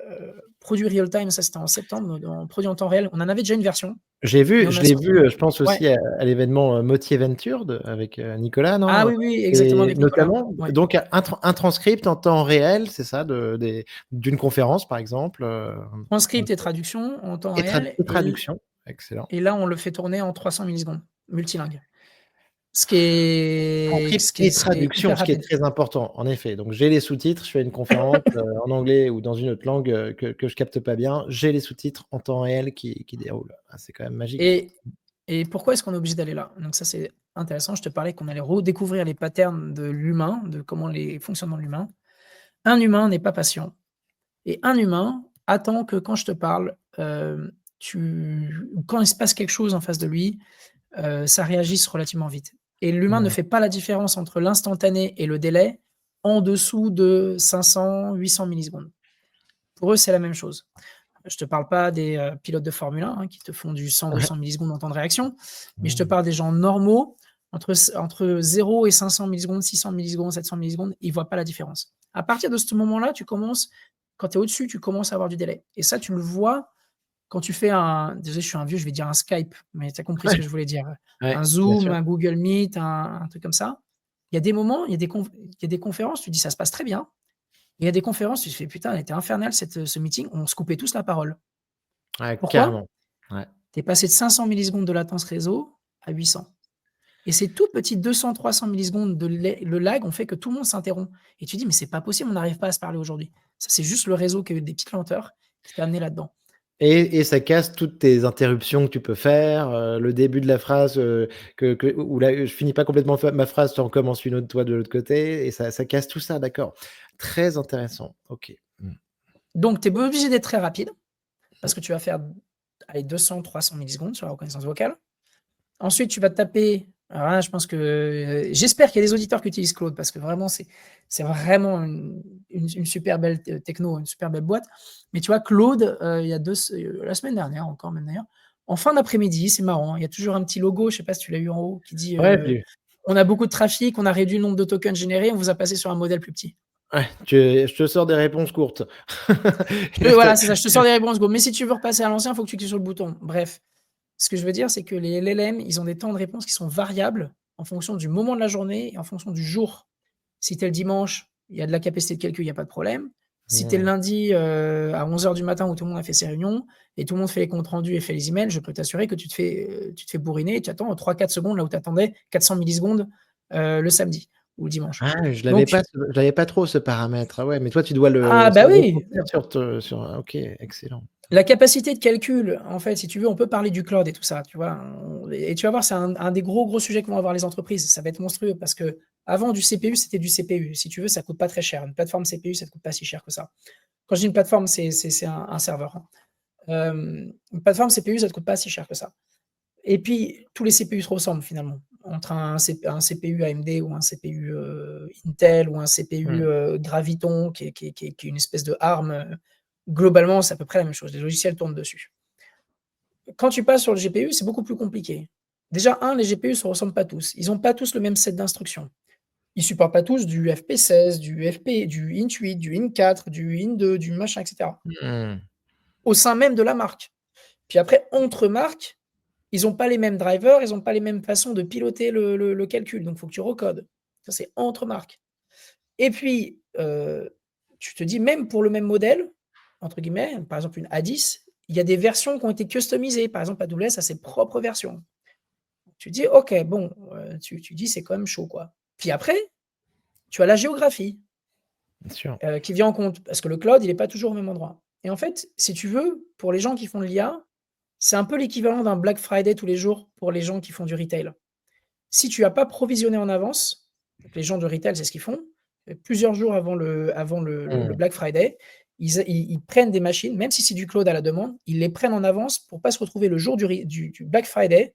produit real-time, ça c'était en septembre, en produit en temps réel. On en avait déjà une version. Je l'ai vu, je pense Ouais. aussi à l'événement Motiventure avec Nicolas, non? Ah oui, exactement, Et avec Nicolas. notamment, Ouais. donc un transcript en temps réel, c'est ça, d'une conférence par exemple. Transcript et traduction en temps Et réel. traduction, excellent. Et là, on le fait tourner en 300 millisecondes, multilingue. Ce qui Transcript et est traduction, hyper ce qui est rapide. très important, en effet. Donc j'ai les sous-titres, je fais une conférence en anglais ou dans une autre langue que je capte pas bien, j'ai les sous-titres en temps réel qui déroulent. Ah, c'est quand même magique. Et pourquoi est-ce qu'on est obligé d'aller là? Donc ça, c'est intéressant. Je te parlais qu'on allait redécouvrir les patterns de l'humain, de comment les fonctionnements de l'humain. Un humain n'est pas patient et un humain attend que quand je te parle, quand il se passe quelque chose en face de lui, ça réagisse relativement vite. Et l'humain ne fait pas la différence entre l'instantané et le délai en dessous de 500-800 millisecondes. Pour eux, c'est la même chose. Je te parle pas des pilotes de Formule 1 qui te font du 100-200 millisecondes en temps de réaction, mais je te parle des gens normaux, entre 0 et 500 millisecondes, 600 millisecondes, 700 millisecondes, ils voient pas la différence. À partir de ce moment-là, quand tu es au-dessus, tu commences à avoir du délai. Et ça, tu le vois quand tu fais désolé, je suis un vieux, je vais dire un Skype, mais tu as compris ce que je voulais dire. Ouais, Un bien Zoom, sûr. un Google Meet, un truc comme ça. Il y a des moments, il y a des conférences, tu dis ça se passe très bien. Il y a des conférences, tu te fais putain, elle était infernale ce meeting, on se coupait tous la parole. Ouais, Pourquoi? carrément. Ouais. Tu es passé de 500 millisecondes de latence réseau à 800. Et ces tout petits 200-300 millisecondes le lag ont fait que tout le monde s'interrompt. Et tu dis, mais c'est pas possible, on n'arrive pas à se parler aujourd'hui. Ça, c'est juste le réseau qui a eu des petites lenteurs qui t'a amené là-dedans. Et ça casse toutes tes interruptions que tu peux faire, le début de la phrase, où là, je finis pas complètement ma phrase, tu en commences une autre toi de l'autre côté et ça casse tout ça, d'accord. Très intéressant, OK. Donc, tu es obligé d'être très rapide parce que tu vas faire 200-300 millisecondes sur la reconnaissance vocale. Ensuite, tu vas taper. Alors là, je pense que j'espère qu'il y a des auditeurs qui utilisent Claude parce que vraiment, c'est vraiment une super belle techno, une super belle boîte. Mais tu vois, Claude, il y a la semaine dernière encore, même d'ailleurs, en fin d'après-midi, c'est marrant, il y a toujours un petit logo, je ne sais pas si tu l'as eu en haut, qui dit Ouais, puis on a beaucoup de trafic, on a réduit le nombre de tokens générés, on vous a passé sur un modèle plus petit. ouais, je te sors des réponses courtes. Voilà, c'est ça, je te sors des réponses go. Mais si tu veux repasser à l'ancien, il faut que tu cliques sur le bouton. Bref. Ce que je veux dire, c'est que les LLM, ils ont des temps de réponse qui sont variables en fonction du moment de la journée et en fonction du jour. Si tu es le dimanche, il y a de la capacité de calcul, il y a pas de problème. Si tu es le lundi, à 11:00 du matin où tout le monde a fait ses réunions et tout le monde fait les comptes rendus et fait les emails, je peux t'assurer que tu te fais bourriner et tu attends 3-4 secondes là où tu attendais 400 millisecondes, le samedi ou le dimanche. Ah, je Donc l'avais pas trop ce paramètre. Ah ouais, mais toi tu dois ah ça bah le oui! retranscrire OK, excellent. La capacité de calcul, en fait, si tu veux, on peut parler du cloud et tout ça, tu vois? Et tu vas voir, c'est un des gros sujets que vont avoir les entreprises. Ça va être monstrueux parce qu'avant du CPU, c'était du CPU. Si tu veux, ça coûte pas très cher. Une plateforme CPU, ça te coûte pas si cher que ça. Quand je dis une plateforme, c'est un serveur, hein. Une plateforme CPU, ça te coûte pas si cher que ça. Et puis, tous les CPU se ressemblent finalement. Entre un CPU AMD ou un CPU, Intel ou un CPU, Graviton qui est une espèce de ARM, globalement, c'est à peu près la même chose. Les logiciels tournent dessus. Quand tu passes sur le GPU, c'est beaucoup plus compliqué. Déjà, les GPU se ressemblent pas tous. Ils ont pas tous le même set d'instructions. Ils supportent pas tous du FP16, du int8, du int4, du int2, du machin, et cetera. Au sein même de la marque. Puis après, entre marques, ils ont pas les mêmes drivers, ils ont pas les mêmes façons de piloter le calcul. Donc, il faut que tu recodes. Ça, c'est entre marques. Et puis, tu te dis, même pour le même modèle, entre guillemets, par exemple une A10, il y a des versions qui ont été customisées. Par exemple, AWS a ses propres versions. Tu dis, OK, bon, tu dis, c'est quand même chaud, quoi. Puis après, tu as la géographie Bien sûr. qui vient en compte, parce que le cloud, il n'est pas toujours au même endroit. Et en fait, si tu veux, pour les gens qui font de l'IA, c'est un peu l'équivalent d'un Black Friday tous les jours pour les gens qui font du retail. Si tu n'as pas provisionné en avance, donc les gens de retail, c'est ce qu'ils font, plusieurs jours avant le Black Friday, ils prennent des machines, même si c'est du cloud à la demande, ils les prennent en avance pour pas se retrouver le jour du Black Friday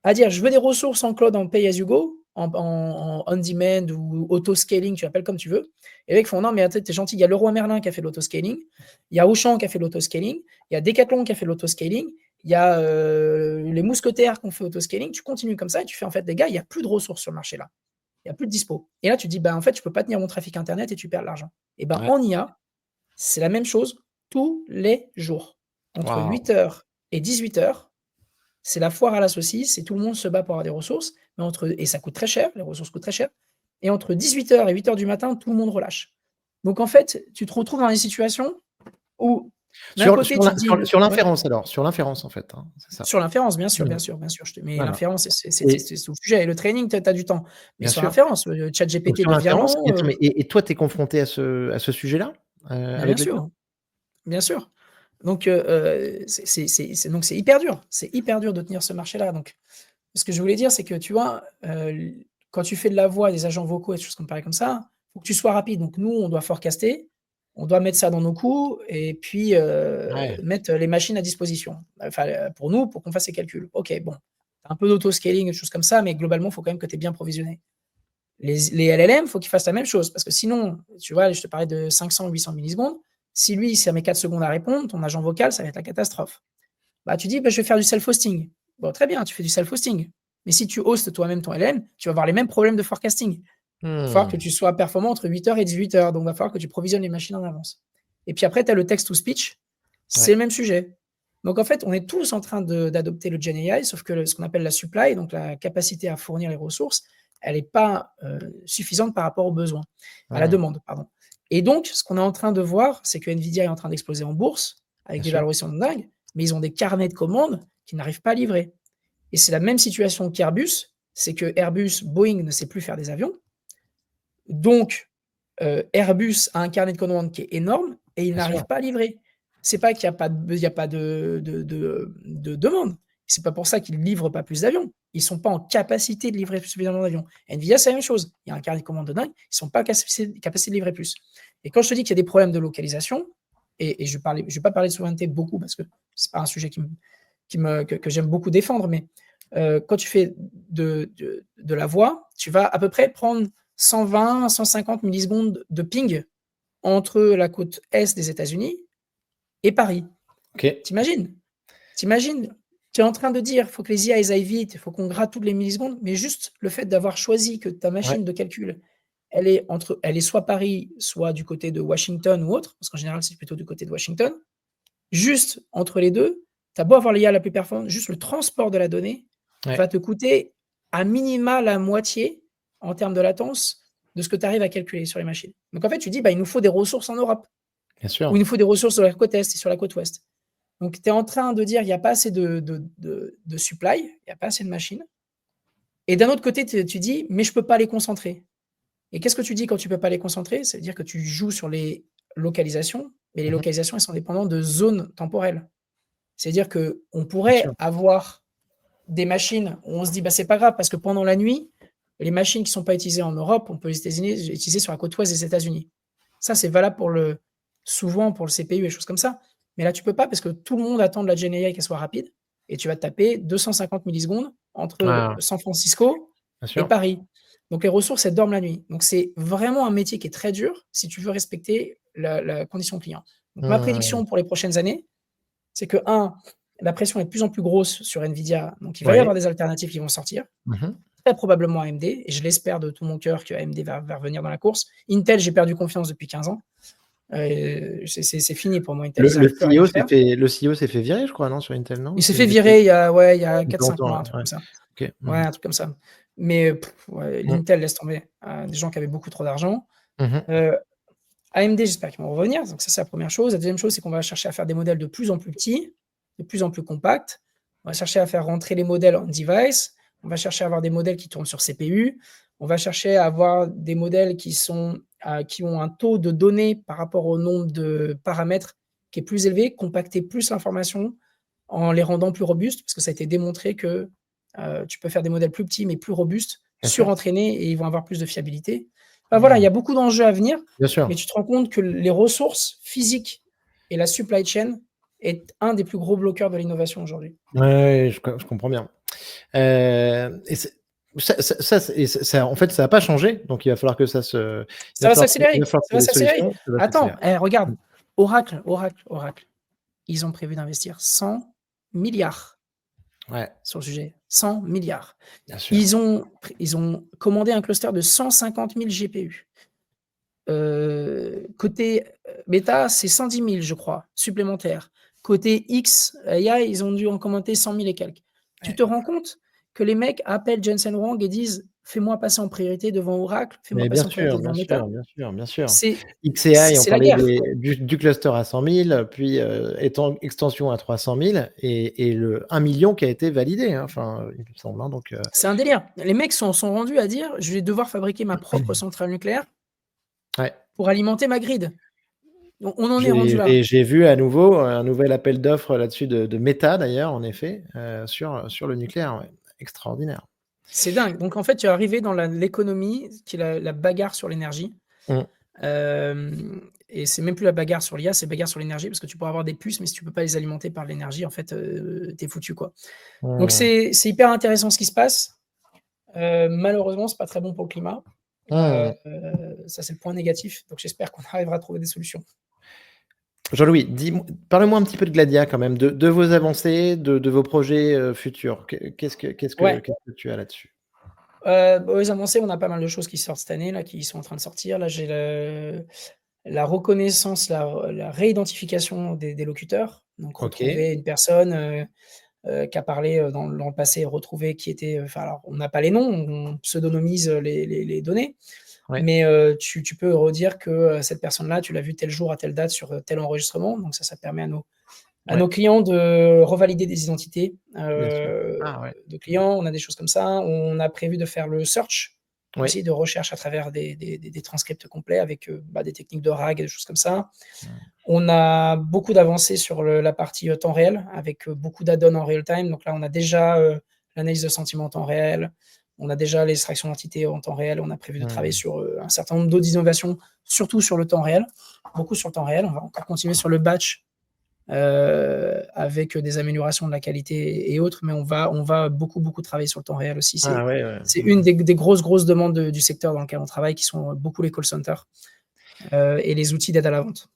à dire: «Je veux des ressources en cloud en pay as you go», en on-demand ou auto-scaling, tu l'appelles comme tu veux. Et les mecs font non, mais attends, t'es gentil, il y a Leroy Merlin qui a fait l'auto-scaling, il y a Auchan qui a fait l'auto-scaling, il y a Decathlon qui a fait l'auto-scaling, il y a les mousquetaires qui ont fait l'auto-scaling. Tu continues comme ça et tu fais en fait, les gars, il n'y a plus de ressources sur le marché là. Il n'y a plus de dispo. Et là, tu dis, bah, en fait, je ne peux pas tenir mon trafic Internet et tu perds de l'argent. Et ben, Ouais. en IA, c'est la même chose tous les jours. Entre Waouh. 8h et 18h, c'est la foire à la saucisse et tout le monde se bat pour avoir des ressources. Mais et ça coûte très cher, les ressources coûtent très cher. Et entre 18h et 8h du matin, tout le monde relâche. Donc, en fait, tu te retrouves dans des situations où, d'un côté, tu te dis, Sur ouais, l'inférence alors, sur l'inférence en fait, hein, c'est ça? sur l'inférence, bien sûr, Mmh. bien sûr, bien sûr. Mais Voilà l'inférence, et c'est tout le sujet. Et le training, tu as du temps. Mais bien sur sûr. l'inférence, Donc ChatGPT sur devient l'inférence lent. et attends mais et toi, tu es confronté à ce sujet-là, Mais bien avec le tien? sûr. Bien sûr. Donc, donc c'est hyper dur. C'est hyper dur de tenir ce marché-là. Donc, ce que je voulais dire, c'est que tu vois, quand tu fais de la voix, des agents vocaux et des choses comme pareil comme ça, faut que tu sois rapide. Donc nous, on doit forecaster, on doit mettre ça dans nos coûts et puis, Ouais, mettre les machines à disposition. Enfin, pour nous, pour qu'on fasse ces calculs. OK, bon, tu un peu d'auto-scaling et des choses comme ça, mais globalement, il faut quand même que tu aies bien provisionné. Les LLM, faut qu'ils fassent la même chose parce que sinon, tu vois, je te parlais de 500-800 millisecondes. Si lui, ça met 4 secondes à répondre, ton agent vocal, ça va être la catastrophe. Bah, tu dis: «Bah, je vais faire du self-hosting». Bon, très bien, tu fais du self-hosting. Mais si tu hostes toi-même ton LLM, tu vas avoir les mêmes problèmes de forecasting. Il va falloir que mmh, tu sois performant entre 8h et 18h, donc il va falloir que tu provisionnes les machines en avance. Et puis après, tu as le text to speech, c'est ouais, le même sujet. Donc en fait, on est tous en train d'adopter le Gen AI, sauf que ce qu'on appelle la supply, donc la capacité à fournir les ressources, elle est pas, suffisante par rapport aux besoins, à la mmh, demande, pardon. Et donc ce qu'on est en train de voir, c'est que Nvidia est en train d'exploser en bourse avec bien des sûr. valorisations de dingue, mais ils ont des carnets de commandes qui n'arrivent pas à livrer. Et c'est la même situation qu'Airbus, c'est que Airbus, Boeing ne sait plus faire des avions. Donc, Airbus a un carnet de commandes qui est énorme et il Bien sûr. n'arrive pas à livrer. C'est pas qu'il y a pas de il y a pas de demande. C'est pas pour ça qu'ils livrent pas plus d'avions. Ils sont pas en capacité de livrer suffisamment d'avions. Nvidia, c'est la même chose. Il y a un carnet de commandes de dingue, ils sont pas en capacité de livrer plus. Et quand je te dis qu'il y a des problèmes de localisation, et je vais pas parler de souveraineté beaucoup parce que c'est pas un sujet que j'aime beaucoup défendre, mais quand tu fais de la voix, tu vas à peu près prendre 120-150 millisecondes de ping entre la côte est des États-Unis et Paris. OK. T'imagines? T'imagines? Tu es en train de dire: «Faut que les IA, elles aillent vite, il faut qu'on gratte toutes les millisecondes», mais juste le fait d'avoir choisi que ta Ouais, machine de calcul, elle est soit Paris, soit du côté de Washington ou autre, parce qu'en général, c'est plutôt du côté de Washington. Juste entre les 2, tu as beau avoir l'IA la plus performante, juste le transport de la donnée ouais, va te coûter à minima la moitié en termes de latence de ce que tu arrives à calculer sur les machines. Donc en fait, tu dis: «Bah, il nous faut des ressources en Europe bien ou il sûr. nous faut des ressources sur la côte est et sur la côte ouest». Donc tu es en train de dire: «Il y a pas assez de supply, il y a pas assez de machines» et d'un autre côté, tu dis: «Mais je peux pas les concentrer». Et qu'est-ce que tu dis quand tu peux pas les concentrer? Ça veut dire que tu joues sur les localisations, mais les Mmh mh. localisations, elles sont dépendantes de zones temporelles. C'est-à-dire qu'on Bien sûr. pourrait avoir des machines où on se dit: «Bah, c'est pas grave parce que pendant la nuit, les machines qui sont pas utilisées en Europe, on peut les utiliser sur la côte ouest des États-Unis». Ça, c'est valable souvent pour le CPU et choses comme ça. Mais là, tu peux pas parce que tout le monde attend de la Gen AI qu'elle soit rapide et tu vas te taper 250 millisecondes entre Ah, San Francisco bien et sûr. Paris. Donc les ressources, elles dorment la nuit. Donc c'est vraiment un métier qui est très dur si tu veux respecter la condition client. Donc ma Mmh. prédiction pour les prochaines années, c'est que la pression est de plus en plus grosse sur Nvidia, donc il va y Ouais. avoir des alternatives qui vont sortir, Mmh mh. très probablement AMD et je l'espère de tout mon cœur que AMD va revenir dans la course. Intel, j'ai perdu confiance depuis 15 ans, c'est fini pour moi Intel, ils Le arrivent plus à rien CEO s'est faire. fait le CEO s'est fait virer, je crois, non, sur Intel, non? Il s'est C'est fait il était virer il y a il y a pas 4-5 longtemps mois, là, un truc ouais. comme ça. OK. Ouais, Mmh mh. un truc comme ça. Mais ouais, Mmh. l'Intel laisse tomber, des gens qui avaient beaucoup trop d'argent. Mmh mh. Heu, AMD, j'espère qu'ils vont revenir, donc ça, c'est la première chose. La deuxième chose, c'est qu'on va chercher à faire des modèles de plus en plus petits, de plus en plus compacts. On va chercher à faire rentrer les modèles en device. On va chercher à avoir des modèles qui tournent sur CPU. On va chercher à avoir des modèles qui ont un taux de données par rapport au nombre de paramètres qui est plus élevé, compacter plus l'information en les rendant plus robustes, parce que ça a été démontré que, tu peux faire des modèles plus petits mais plus robustes, Bien sûr. surentraînés et ils vont avoir plus de fiabilité. Enfin voilà, il Mmh. y a beaucoup d'enjeux à venir, Bien sûr. mais tu te rends compte que les ressources physiques et la supply chain est un des plus gros bloqueurs de l'innovation aujourd'hui. Ouais, ouais, je comprends bien. Et c'est En fait, ça n'a pas changé. Donc, il va falloir que Ça va il va s'accélérer, falloir ça va trouver des s'accélérer. solutions. Ça va Attends, s'accélérer. regarde, Oracle, ils ont prévu d'investir 100 milliards Ouais, sur le sujet, 100 milliards. bien sûr. Ils ont commandé un cluster de 150 000 GPU. Côté Meta, c'est 110 000, je crois, supplémentaires. Côté XAI, ils ont dû en commander 100 000 et quelques. Tu Ouais. te rends compte que les mecs appellent Jensen Huang et disent fais-moi passer en priorité devant Oracle, fais-moi Mais bien passer en priorité sûr, devant bien Meta. sûr, bien sûr, bien sûr. C'est XAI, on c'est la parlait guerre, quoi. du cluster à 100 000, puis extension à 300 000 et le 1 million qui a été validé, hein, enfin, il me semble. Hein, donc, C'est un délire. Les mecs sont rendus à dire je vais devoir fabriquer ma propre centrale nucléaire ouais. pour alimenter ma grid. On en est rendu là. J'ai vu à nouveau un nouvel appel d'offres là-dessus de Meta, d'ailleurs, en effet, sur le nucléaire. Ouais. Extraordinaire. C'est dingue. Donc en fait, tu es arrivé dans l'économie qui est la bagarre sur l'énergie. Mm. Et c'est même plus la bagarre sur l'IA, c'est bagarre sur l'énergie parce que tu pourras avoir des puces, mais si tu peux pas les alimenter par l'énergie, en fait, t'es foutu, quoi. Donc Mm. c'est hyper intéressant ce qui se passe. Malheureusement, c'est pas très bon pour le climat. Mm. Ça, c'est le point négatif. Donc j'espère qu'on arrivera à trouver des solutions. Jean-Louis, parle-moi un petit peu de Gladia quand même, de vos avancées, de vos projets futurs. Qu'est-ce Ouais. que tu as là-dessus? Les avancées, on a pas mal de choses qui sortent cette année, là, qui sont en train de sortir. Là, j'ai la reconnaissance, la réidentification des locuteurs. Donc Ok. retrouver une personne qui a parlé dans le passé, retrouver qui était. Enfin, alors, on n'a pas les noms, on pseudonymise les données, Ouais. mais tu peux redire que cette personne-là, tu l'as vue tel jour à telle date sur tel enregistrement. Donc ça permet à nos clients de revalider des identités Bien sûr. Ah ouais. de clients. On a des choses comme ça. On a prévu de faire le search Oui. aussi, de recherche à travers des transcripts complets avec des techniques de RAG et des choses comme ça. On a beaucoup d'avancées sur la partie temps réel avec beaucoup d'add-ons en real time. Donc là, on a déjà l'analyse de sentiments en temps réel. On a déjà l'extraction d'entités en temps réel. On a prévu de travailler sur un certain nombre d'autres innovations, surtout sur le temps réel. Beaucoup sur le temps réel. On va encore continuer sur le batch avec des améliorations de la qualité et autres, mais on va beaucoup travailler sur le temps réel aussi. C'est une des grosses demandes du secteur dans lequel on travaille, qui sont beaucoup les call centers et les outils d'aide à la vente.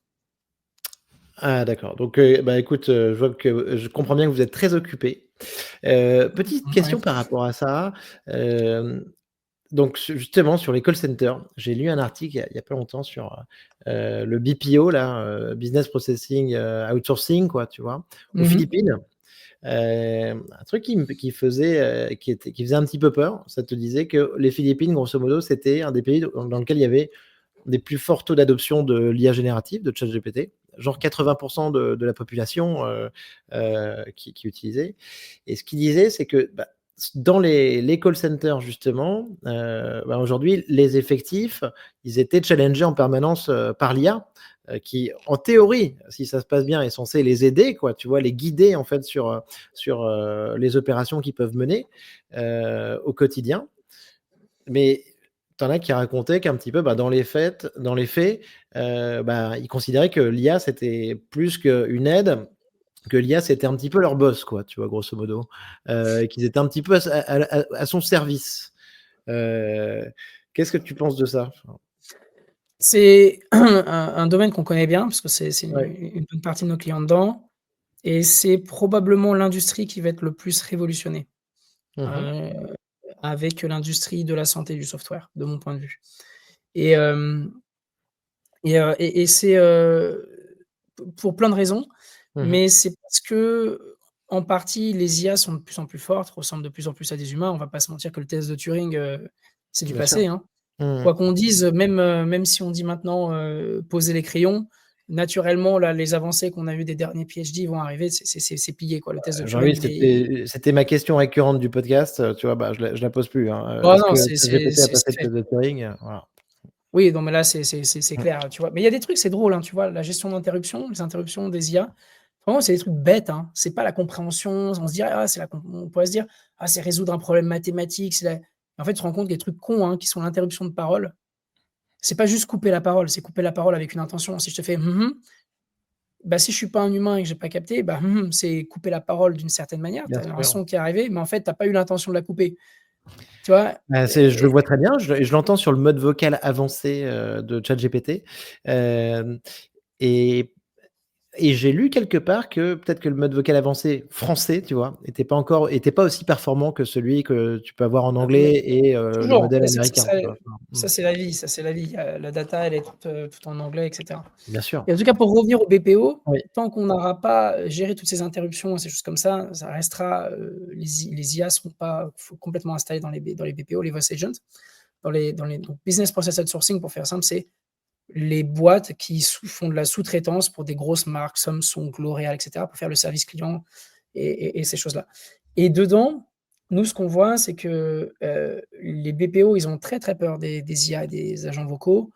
Ah d'accord. Donc, écoute, je vois que je comprends bien que vous êtes très occupé. Petite question par rapport à ça. Donc justement sur les call centers, j'ai lu un article il y a pas longtemps sur, le BPO là, Business Processing, Outsourcing quoi, tu vois? Aux Philippines. Un truc qui faisait un petit peu peur. Ça te disait que les Philippines, grosso modo, c'était un des pays dans lequel il y avait des plus forts taux d'adoption de l'IA générative, de ChatGPT, genre 80% de la population qui utilisait. Et ce qu'il disait, c'est que dans les call centers, justement, aujourd'hui, les effectifs, ils étaient challengés en permanence par l'IA, qui, en théorie, si ça se passe bien, est censé les aider, quoi, tu vois, les guider en fait sur les opérations qu'ils peuvent mener au quotidien. Mais t'en as qui racontaient qu'un petit peu, dans les faits, ils considéraient que l'IA, c'était plus qu'une aide, que l'IA, c'était un petit peu leur boss, quoi, tu vois, grosso modo. Qu'ils étaient un petit peu à son service. Qu'est-ce que tu penses de ça? C'est un domaine qu'on connaît bien parce que c'est Ouais. une bonne partie de nos clients dedans et c'est probablement l'industrie qui va être le plus révolutionnée, Mmh. heu, avec l'industrie de la santé et du software, de mon point de vue. Et hem et c'est, pour plein de raisons, Mmh. mais c'est parce qu'en partie, les IA sont de plus en plus fortes, ressemblent de plus en plus à des humains. On va pas se mentir que le test de Turing, c'est du Bien sûr. passé, hein. Mmh. Quoi qu'on dise, même si on dit maintenant, poser les crayons, naturellement, là, les avancées qu'on a eues des derniers PhD vont arriver, c'est plié, quoi. Le test de Jean-Louis, Turing, il est c'était ma question récurrente du podcast, tu vois? Je la pose plus, hein, oh est-ce non, que c'est ChatGPT a c'est passé le fait. test de Turing? Voilà. Oui, non, mais là, c'est Mmh. clair, tu vois? Mais il y a des trucs, c'est drôle, hein, tu vois? La gestion d'interruption, les interruptions des IA, vraiment, c'est des trucs bêtes, hein. C'est pas la compréhension, on se dirait: «Ah, c'est la com» on pourrait se dire: «Ah, c'est résoudre un problème mathématique, c'est la» en fait, tu te rends compte que des trucs cons, hein, qui sont l'interruption de parole, c'est pas juste couper la parole, c'est couper la parole avec une intention. Si je te fais: «Mmh mh», si je suis pas un humain et que j'ai pas capté, «Mmh mh», c'est couper la parole d'une certaine manière. Tu Bien as un sûr. son qui est arrivé, mais en fait, tu as pas eu l'intention de la couper. Tu vois? Je le vois très bien, je l'entends sur le mode vocal avancé, de ChatGPT, hem et j'ai lu quelque part que peut-être que le mode vocal avancé français, tu vois, était pas aussi performant que celui que tu peux avoir en Mais anglais et le toujours, modèle mais américain, tu vois? ça c'est la vie, ça c'est la vie. La data, elle est toute en anglais et cetera. Bien sûr. Et en tout cas, pour revenir au BPO, Oui, tant qu'on n'aura pas géré toutes ces interruptions et ces choses comme ça restera, les IA seront pas complètement installées dans les BPO, les voice agents. Donc business process outsourcing, pour faire simple, c'est les boîtes qui font de la sous-traitance pour des grosses marques, Samsung, L'Oréal, et cetera, pour faire le service client et ces choses-là. Et dedans, nous, ce qu'on voit, c'est que, les BPO, ils ont très, très peur des IA et des agents vocaux.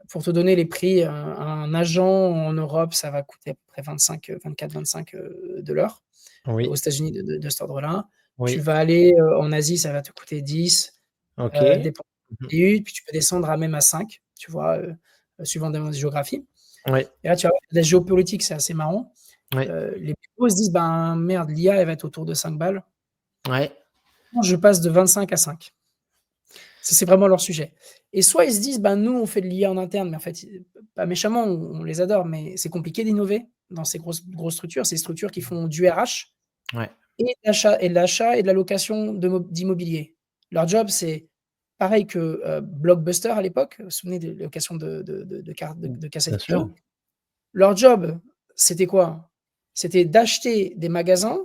Pour te donner les prix, un agent en Europe, ça va coûter à peu près 24-25 de l'heure. Aux oui, États-Unis de cet ordre-là. Tu oui. vas aller, en Asie, ça va te coûter 10, OK. dépendant Mmh. du pays, puis tu peux descendre à même à 5, tu vois? Suivant des géographies. Ouais, Et là, tu vas voir la géopolitique, c'est assez marrant. ouais, Les PO se disent: «Ben, merde, l'IA, elle va être autour de 5 balles. ouais, Moi, je passe de 25 à 5». Ça, c'est vraiment leur sujet. Et soit ils se disent: «Ben, nous, on fait de l'IA en interne», mais en fait, pas méchamment, on les adore, mais c'est compliqué d'innover dans ces grosses structures. C'est des structures qui font du RH ouais, et de l'achat et de la location d'immobilier. Leur job, c'est pareil que, Blockbuster à l'époque, vous vous souvenez des locations de cartes de bien cassettes sûr. vidéo? Leur job, c'était quoi? C'était d'acheter des magasins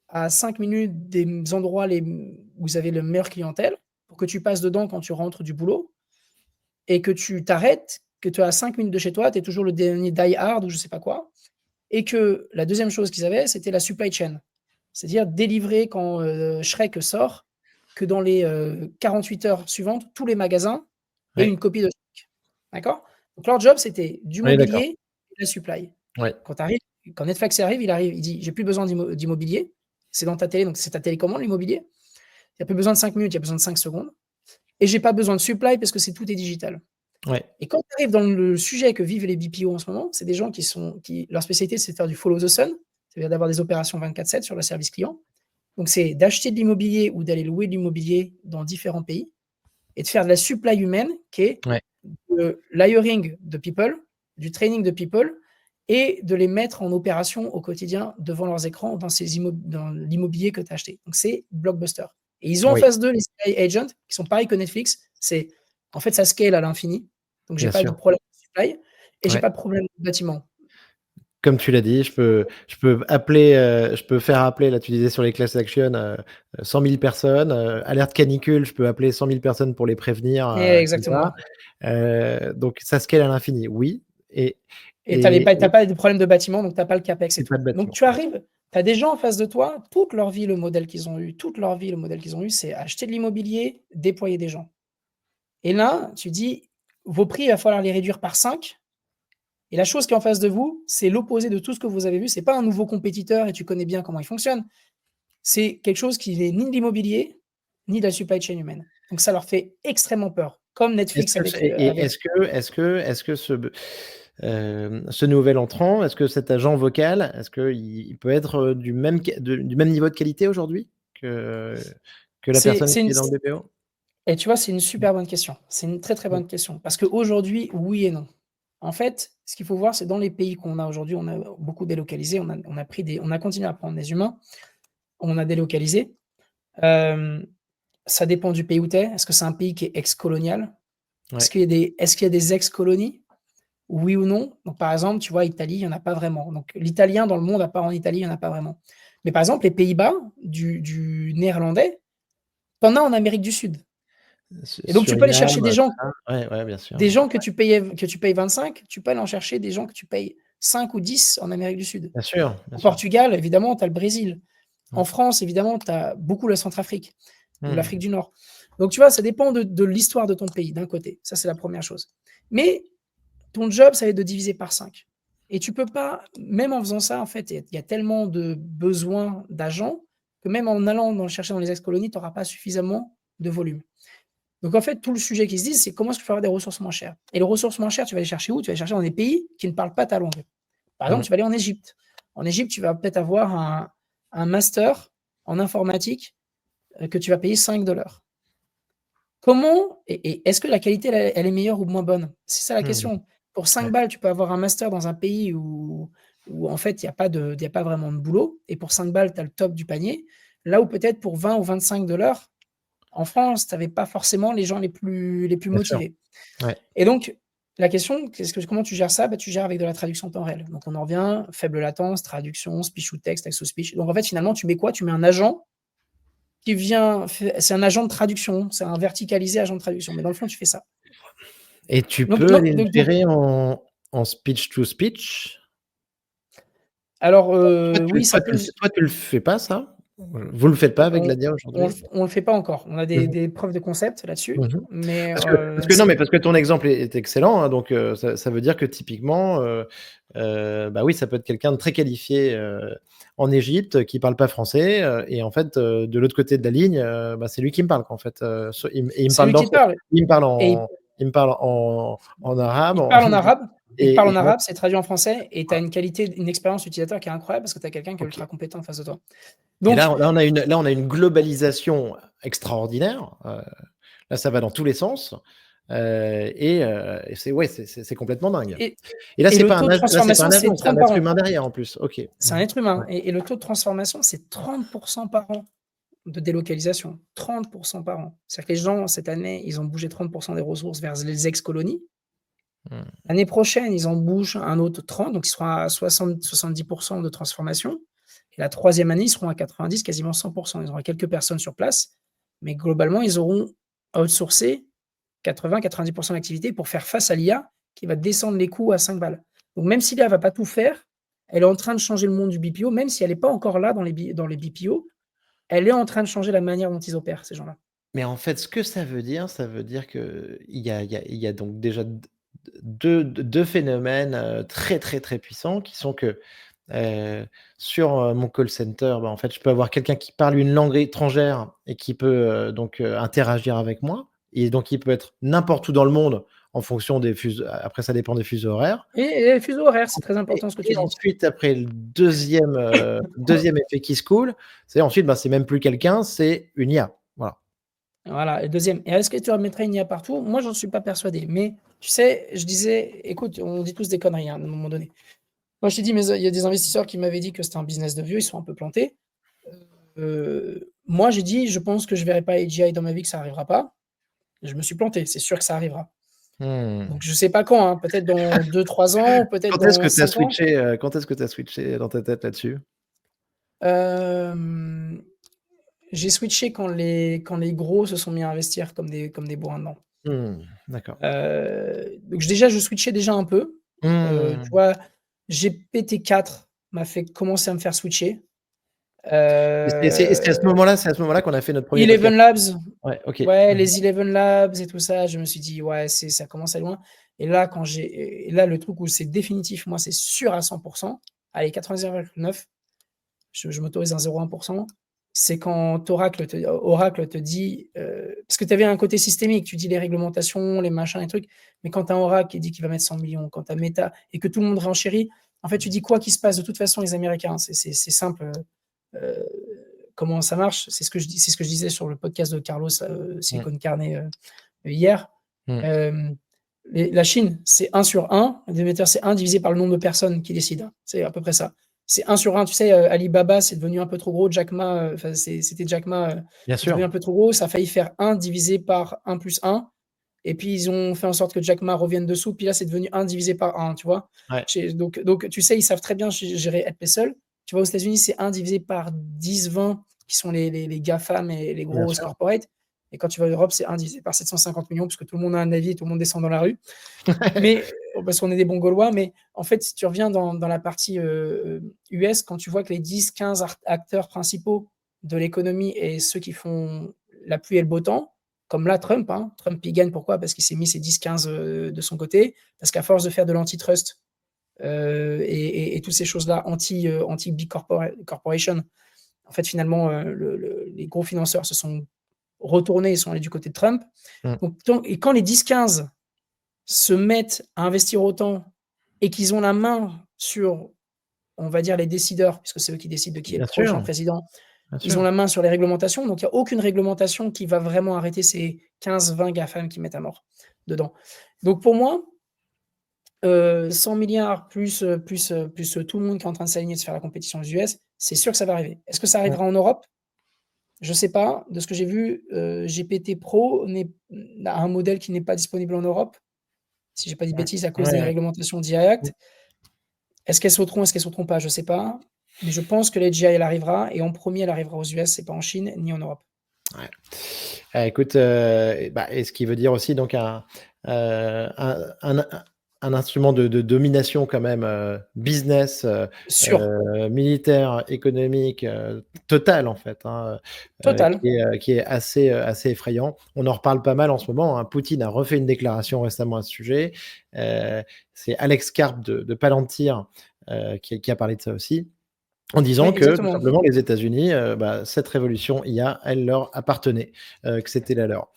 à 5 minutes des endroits où vous avez le meilleure clientèle, pour que tu passes dedans quand tu rentres du boulot et que tu t'arrêtes, que tu es à 5 minutes de chez toi, tu es toujours le dernier die hard ou je sais pas quoi. Et que la deuxième chose qu'ils avaient, c'était la supply chain. C'est-à-dire délivrer quand, Shrek sort, que dans les, 48 heures suivantes, tous les magasins aient Ouais, une copie de Shrek. D'accord? Donc leur job, c'était du oui, d'accord. mobilier et de la supply. Ouais, Quand tu arrives Quand Netflix arrive, il dit: «J'ai plus besoin d'immobilier, c'est dans ta télé, donc c'est ta télécommande l'immobilier. Il y a plus besoin de 5 minutes, il y a besoin de 5 secondes et j'ai pas besoin de supply parce que tout est digital». ouais, Et quand tu arrives dans le sujet que vivent les BPO en ce moment, c'est des gens qui leur spécialité, c'est de faire du follow the sun, c'est-à-dire d'avoir des opérations 24/7 sur le service client. Donc c'est d'acheter de l'immobilier ou d'aller louer de l'immobilier dans différents pays et de faire de la supply humaine qui est ouais, de l'hiring de people, du training de people et de les mettre en opération au quotidien devant leurs écrans dans l'immobilier que tu as acheté. Donc c'est Blockbuster. Et ils ont en oui, face d'eux les CI agents qui sont pareils que Netflix. En fait, ça scale à l'infini. Donc j'ai bien pas de sûr. problème de supply et j'ai Ouais. pas de problème de bâtiment. Comme tu l'as dit, je peux faire appeler, là, tu disais sur les class action, 100 000 personnes, alerte canicule, je peux appeler 100 000 personnes pour les prévenir, comme ça. Exactement. Donc ça scale à l'infini, oui et Et tu as et pas de problème de bâtiment, donc tu as pas le CAPEX et et pas tout. de Donc bâtiment, tu bien sûr. arrives, tu as des gens en face de toi, toute leur vie, le modèle qu'ils ont eu, toute leur vie, le modèle qu'ils ont eu, c'est acheter de l'immobilier, déployer des gens. Et là, tu dis: «Vos prix, il va falloir les réduire par 5 et la chose qui est en face de vous, c'est l'opposé de tout ce que vous avez vu. C'est pas un nouveau compétiteur et tu connais bien comment il fonctionne. C'est quelque chose qui n'est ni de l'immobilier, ni de la supply chain humaine». Donc ça leur fait extrêmement peur, comme Est-ce Netflix que ce et avec est-ce que ce nouvel entrant, est-ce que cet agent vocal, est-ce qu'il peut être, du même niveau de qualité aujourd'hui que la personne c'est qui une est dans le BPO? et tu vois, c'est une super bonne question. C'est une très, très Mmh. bonne question parce qu'aujourd'hui, oui et non. En fait, ce qu'il faut voir, c'est dans les pays qu'on a aujourd'hui, on a beaucoup délocalisé, on a continué à prendre des humains, on a délocalisé. Hem, Ça dépend du pays où tu es. Est-ce que c'est un pays qui est ex-colonial? Ouais, Est-ce qu'il y a des ex-colonies? Oui ou non? Donc par exemple, tu vois, Italie, il y en a pas vraiment. Donc l'italien dans le monde, à part en Italie, il y en a pas vraiment. Mais par exemple, les Pays-Bas, du néerlandais, tu en as en Amérique du Sud. Et donc tu peux aller chercher Suriname, tout ça. Ouais, ouais, bien sûr. des gens que tu payes 25, tu peux aller en chercher des gens que tu payes 5 ou 10 en Amérique du Sud. Bien sûr, bien Au sûr. Portugal, évidemment, tu as le Brésil. En Ouais. France, évidemment, tu as beaucoup la Centrafrique ou l'Afrique Mmh. du Nord. Donc tu vois, ça dépend de l'histoire de ton pays, d'un côté. Ça, c'est la première chose. Mais ton job, ça va être de diviser par 5. Et tu peux pas, même en faisant ça, en fait, il y a tellement de besoins d'agents que même en allant chercher dans les ex-colonies, tu auras pas suffisamment de volume. Donc en fait, tout le sujet qui se dit, c'est comment est-ce que je peux avoir des ressources moins chères? Et les ressources moins chères, tu vas les chercher où? Tu vas les chercher dans des pays qui ne parlent pas ta langue. Par exemple, Mmh. tu vas aller en Égypte. En Égypte, tu vas peut-être avoir un master en informatique, que tu vas payer 5 $. est-ce que la qualité, elle est meilleure ou moins bonne? C'est ça la Mmh. question. Pour 5 Ouais. balles, tu peux avoir un master dans un pays où en fait, il y a pas vraiment de boulot et pour 5 balles, tu as le top du panier. Là où peut-être pour 20 ou 25 en France, tu avais pas forcément les gens les plus Bien sûr. motivés. Ouais. Et donc, la question, comment tu gères ça? Bah, tu gères avec de la traduction en temps réel. Donc on en revient, faible latence, traduction, speech to text, text to speech. Donc en fait, finalement, tu mets quoi? Tu mets un agent qui vient c'est un agent de traduction, c'est un verticalisé agent de traduction, mais dans le fond, tu fais ça. Et tu Donc peux non, aller le donc gérer en speech to speech? alors, Tu oui, ça peut s toi, tu le fais pas ça? Vous le faites pas avec on l'IA aujourd'hui? on le fait pas encore. On a Mmh des mh. preuves de concept là-dessus, Mmh. mais Parce que non, mais c'est parce que ton exemple est excellent, hein, donc ça veut dire que typiquement, bah, oui, ça peut être quelqu'un de très qualifié, en Égypte, qui parle pas français, et en fait, de l'autre côté de la ligne, bah, c'est lui qui me parle, quoi, en fait, soit il me c'est parle lui dans qui son parle il me parle et il en il me parle en arabe, il te parle en arabe et moi c'est traduit en français et tu as voilà. une qualité, une expérience utilisateur qui est incroyable parce que tu as quelqu'un qui est OK. ultra compétent en face de toi. Et Donc là, on a une globalisation extraordinaire, là, ça va dans tous les sens, et c'est ouais, c'est complètement dingue. et Et là, et c'est le pas taux un de ag là, c'est pas transformation, un c'est agent, c'est un 30 par être an. humain derrière en plus. OK. C'est Mmh. un être humain Ouais. et le taux de transformation, c'est 30 par an de délocalisation. 30 par an. C'est-à-dire que les gens, cette année, ils ont bougé 30 des ressources vers les ex-colonies. Mmh. L'année prochaine, ils en bougent un autre 30, donc ils seront à 60-70 de transformation et la troisième année, ils seront à 90, quasiment 100. Ils auront quelques personnes sur place, mais globalement, ils auront outsourcé 80-90 de l'activité pour faire face à l'IA qui va descendre les coûts à 5 balles. Donc même si l'IA va pas tout faire, elle est en train de changer le monde du BPO, même si elle est pas encore là dans les BPO, elle est en train de changer la manière dont ils opèrent, ces gens-là. Mais en fait, ce que ça veut dire qu'il y a donc déjà 2 phénomènes, très, très, très puissants qui sont que, heu, sur, mon call center, bah, en fait, je peux avoir quelqu'un qui parle une langue étrangère et qui peut, donc interagir avec moi, et donc il peut être n'importe où dans le monde en fonction des fuseaux, après ça dépend des fuseaux horaires. Et les fuseaux horaires, c'est très Et important ce que tu dis. ensuite, après le 2e effet qui se coule, c'est ensuite, bah, c'est même plus quelqu'un, c'est une IA. Voilà. Voilà, et deuxième, et est-ce que tu remettrais une IA partout? Moi, j'en suis pas persuadé, mais tu sais, je disais: «Écoute, on dit tous des conneries, hein, à un moment donné». Moi, je t'ai dit, mais il y a des investisseurs qui m'avaient dit que c'était un business de vieux, ils sont un peu plantés. Moi, j'ai dit: «Je pense que je verrai pas AGI dans ma vie, que ça arrivera pas». Je me suis planté, c'est sûr que ça arrivera. Mmh. Donc je sais pas quand, hein, peut-être dans 2-3 ans, ou peut-être dans 5 ans. Quand est-ce que tu as switché dans ta tête là-dessus? Hem, j'ai switché quand les gros se sont mis à investir comme des bourrins dedans. Mmh, d'accord. Donc déjà, je switchais déjà un peu. Tu Mmh. vois, GPT-4 m'a fait commencer à me faire switcher. C'est à ce moment-là qu'on a fait notre premier Eleven podcast. Labs, Ouais, OK. ouais, Mmh. les Eleven Labs et tout ça, je me suis dit: «Ouais, ça commence à aller loin», et là, là, le truc où c'est définitif, moi, c'est sûr à 100, allez, 99,9, je m'autorise un 0,1, c'est quand Oracle te dit, parce que tu avais un côté systémique, tu dis les réglementations, les machins, les trucs, mais quand tu as Oracle qui dit qu'il va mettre 100 millions, quand tu as Meta et que tout le monde renchérit, en fait, tu dis: «Quoi qu'il se passe, de toute façon, les Américains, c'est simple, heu, comment ça marche?» C'est ce que je disais sur le podcast de Carlos, Mmh. Silicon Carnet, hier. Mmh. Hem, la Chine, c'est 1/1, Demeter, c'est 1 divisé par le nombre de personnes qui décident, hein. C'est à peu près ça. C'est 1/1, tu sais, Alibaba, c'est devenu un peu trop gros, Jack Ma, enfin, c'était Jack Ma, Bien c'est devenu sûr. un peu trop gros, ça a failli faire 1 divisé par 1 + 1, et puis ils ont fait en sorte que Jack Ma revienne dessous, puis là, c'est devenu 1 divisé par 1, tu vois? Ouais. Donc tu sais, ils savent très bien gérer être les seuls. Tu vois, aux États-Unis, c'est 1 divisé par 10-20 qui sont les GAFAM et les Bien grosses sûr. corporates, et quand tu vas en Europe, c'est 1 divisé par 750 millions parce que tout le monde a un avis et tout le monde descend dans la rue. Mais parce qu'on est des bons Gaulois, mais en fait, si tu reviens dans la partie, US, quand tu vois que les 10-15 acteurs principaux de l'économie et ceux qui font la pluie et le beau temps, comme là Trump, hein. Trump, il gagne pourquoi? Parce qu'il s'est mis ses 10-15, de son côté, parce qu'à force de faire de l'antitrust, et toutes ces choses-là anti big corporation, en fait, finalement, les gros financeurs se sont retournés et sont allés du côté de Trump. Mmh. Donc quand les 10-15 se mettent à investir autant et qu'ils ont la main sur, on va dire, les décideurs, puisque c'est eux qui décident de qui est le Bien prochain sûr. président, bien Ils ont sûr. la main sur les réglementations, donc il y a aucune réglementation qui va vraiment arrêter ces 15-20 GAFAM qui mettent à mort dedans. Donc pour moi, 100 000 000 plus tout le monde qui est en train de s'aligner, de se faire la compétition aux US, c'est sûr que ça va arriver. Est-ce que ça Mmh. arrivera en Europe? Je sais pas. De ce que j'ai vu, GPT Pro a un modèle qui n'est pas disponible en Europe, si j'ai pas dit de Mmh. bêtises, à cause Ouais, des ouais. réglementations d'IA Mmh. Act. Est-ce qu'elles sauteront? Est-ce qu'elles sauteront pas? Je sais pas, mais je pense que l'AGI, elle arrivera et en premier, elle arrivera aux US, c'est pas en Chine ni en Europe. Ouais. Écoute, et ce qui veut dire aussi donc un instrument de domination quand même, business, Sûr, militaire, économique, total en fait, hein, total. qui est assez, assez effrayant. On en reparle pas mal en ce moment, hein. Poutine a refait une déclaration récemment à ce sujet. Heu, c'est Alex Karp de Palantir, qui a parlé de ça aussi. En Oui, disant que tout exactement. simplement les États-Unis, cette révolution IA, elle leur appartenait, que c'était la leur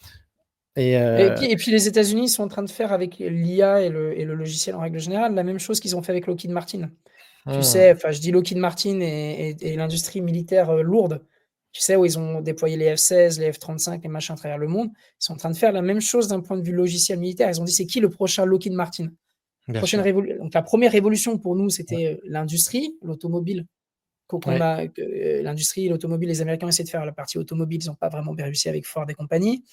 et Et puis les États-Unis sont en train de faire avec l'IA et le logiciel en règle générale, la même chose qu'ils ont fait avec Lockheed Martin. Tu sais, mmh, enfin, je dis Lockheed Martin et l'industrie militaire, lourde. Tu sais, où ils ont déployé les F-16, les F-35, les machins à travers le monde. Ils sont en train de faire la même chose d'un point de vue logiciel militaire. Ils ont dit: «C'est qui le prochain Lockheed Martin?» bien Prochaine sûr. révolu Donc la première révolution pour nous, Ouais, c'était, l'industrie, l'automobile, qu'on ouais, a que, l'industrie, l'automobile, les Américains essaient de faire la partie automobile, ils ont pas vraiment bien réussi avec Ford et compagnie.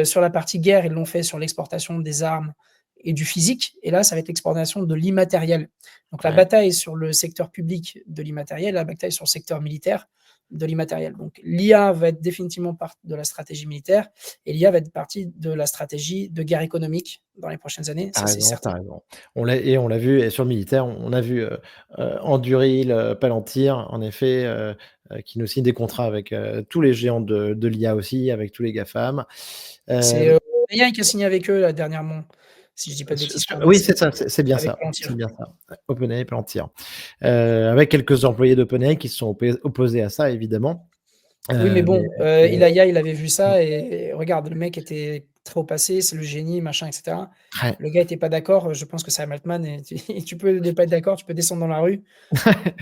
Sur la partie guerre, ils l'ont fait sur l'exportation des armes et du physique et là, ça va être l'exportation de l'immatériel. Donc la ouais. bataille sur le secteur public de l'immatériel, la bataille sur le secteur militaire de l'immatériel. Donc l'IA va être définitivement part de la stratégie militaire et l'IA va être partie de la stratégie de guerre économique dans les prochaines années, Tu ça c'est raison, tu certain. raison. On l'a vu et sur le militaire, on a vu, Anduril, Palantir en effet, qui nous signent des contrats avec, tous les géants de l'IA aussi, avec tous les GAFAM. C'est, Hem OpenAI qui a signé avec eux là dernièrement, si je dis pas de bêtises pour Oui, DeepSeek, c'est ça, c'est bien avec ça, Palantir. c'est bien ça. Ouais, OpenAI, Palantir. Avec quelques employés d'OpenAI qui se sont opposés à ça évidemment, Oui, mais mais bon, mais Ilaya, il avait vu mmh, ça et regarde, le mec était très haut passé, c'est le génie, machin et cetera. ouais. Le gars était pas d'accord, je pense que c'est Sam Altman et tu tu peux ne pas être d'accord, tu peux descendre dans la rue,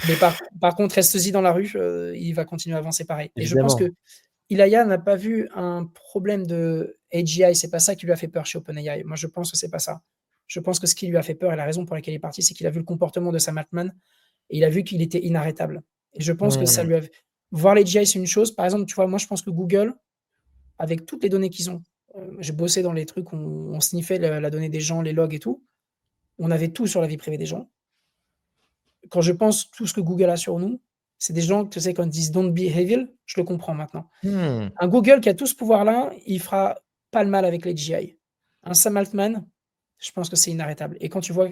mais par contre, reste-y dans la rue, il va continuer à avancer pareil et je pense Évidemment. que Ilaya n'a pas vu un problème de AGI, c'est pas ça qui lui a fait peur chez OpenAI. Moi, je pense que c'est pas ça. Je pense que ce qui lui a fait peur et la raison pour laquelle il est parti, c'est qu'il a vu le comportement de Sam Altman et il a vu qu'il était inarrêtable et je pense que ça Mmh, lui a voir l'AGI, c'est une chose. Par exemple, tu vois, moi, je pense que Google, avec toutes les données qu'ils ont, j'ai bossé dans les trucs où on sniffait la donnée des gens, les logs et tout. On avait tout sur la vie privée des gens. Quand je pense tout ce que Google a sur nous, c'est des gens, tu sais, quand ils disent: «Don't be evil», je le comprends maintenant. mmh. Un Google qui a tout ce pouvoir-là, il fera pas le mal avec l'AGI. Un Sam Altman, je pense que c'est inarrêtable et quand tu vois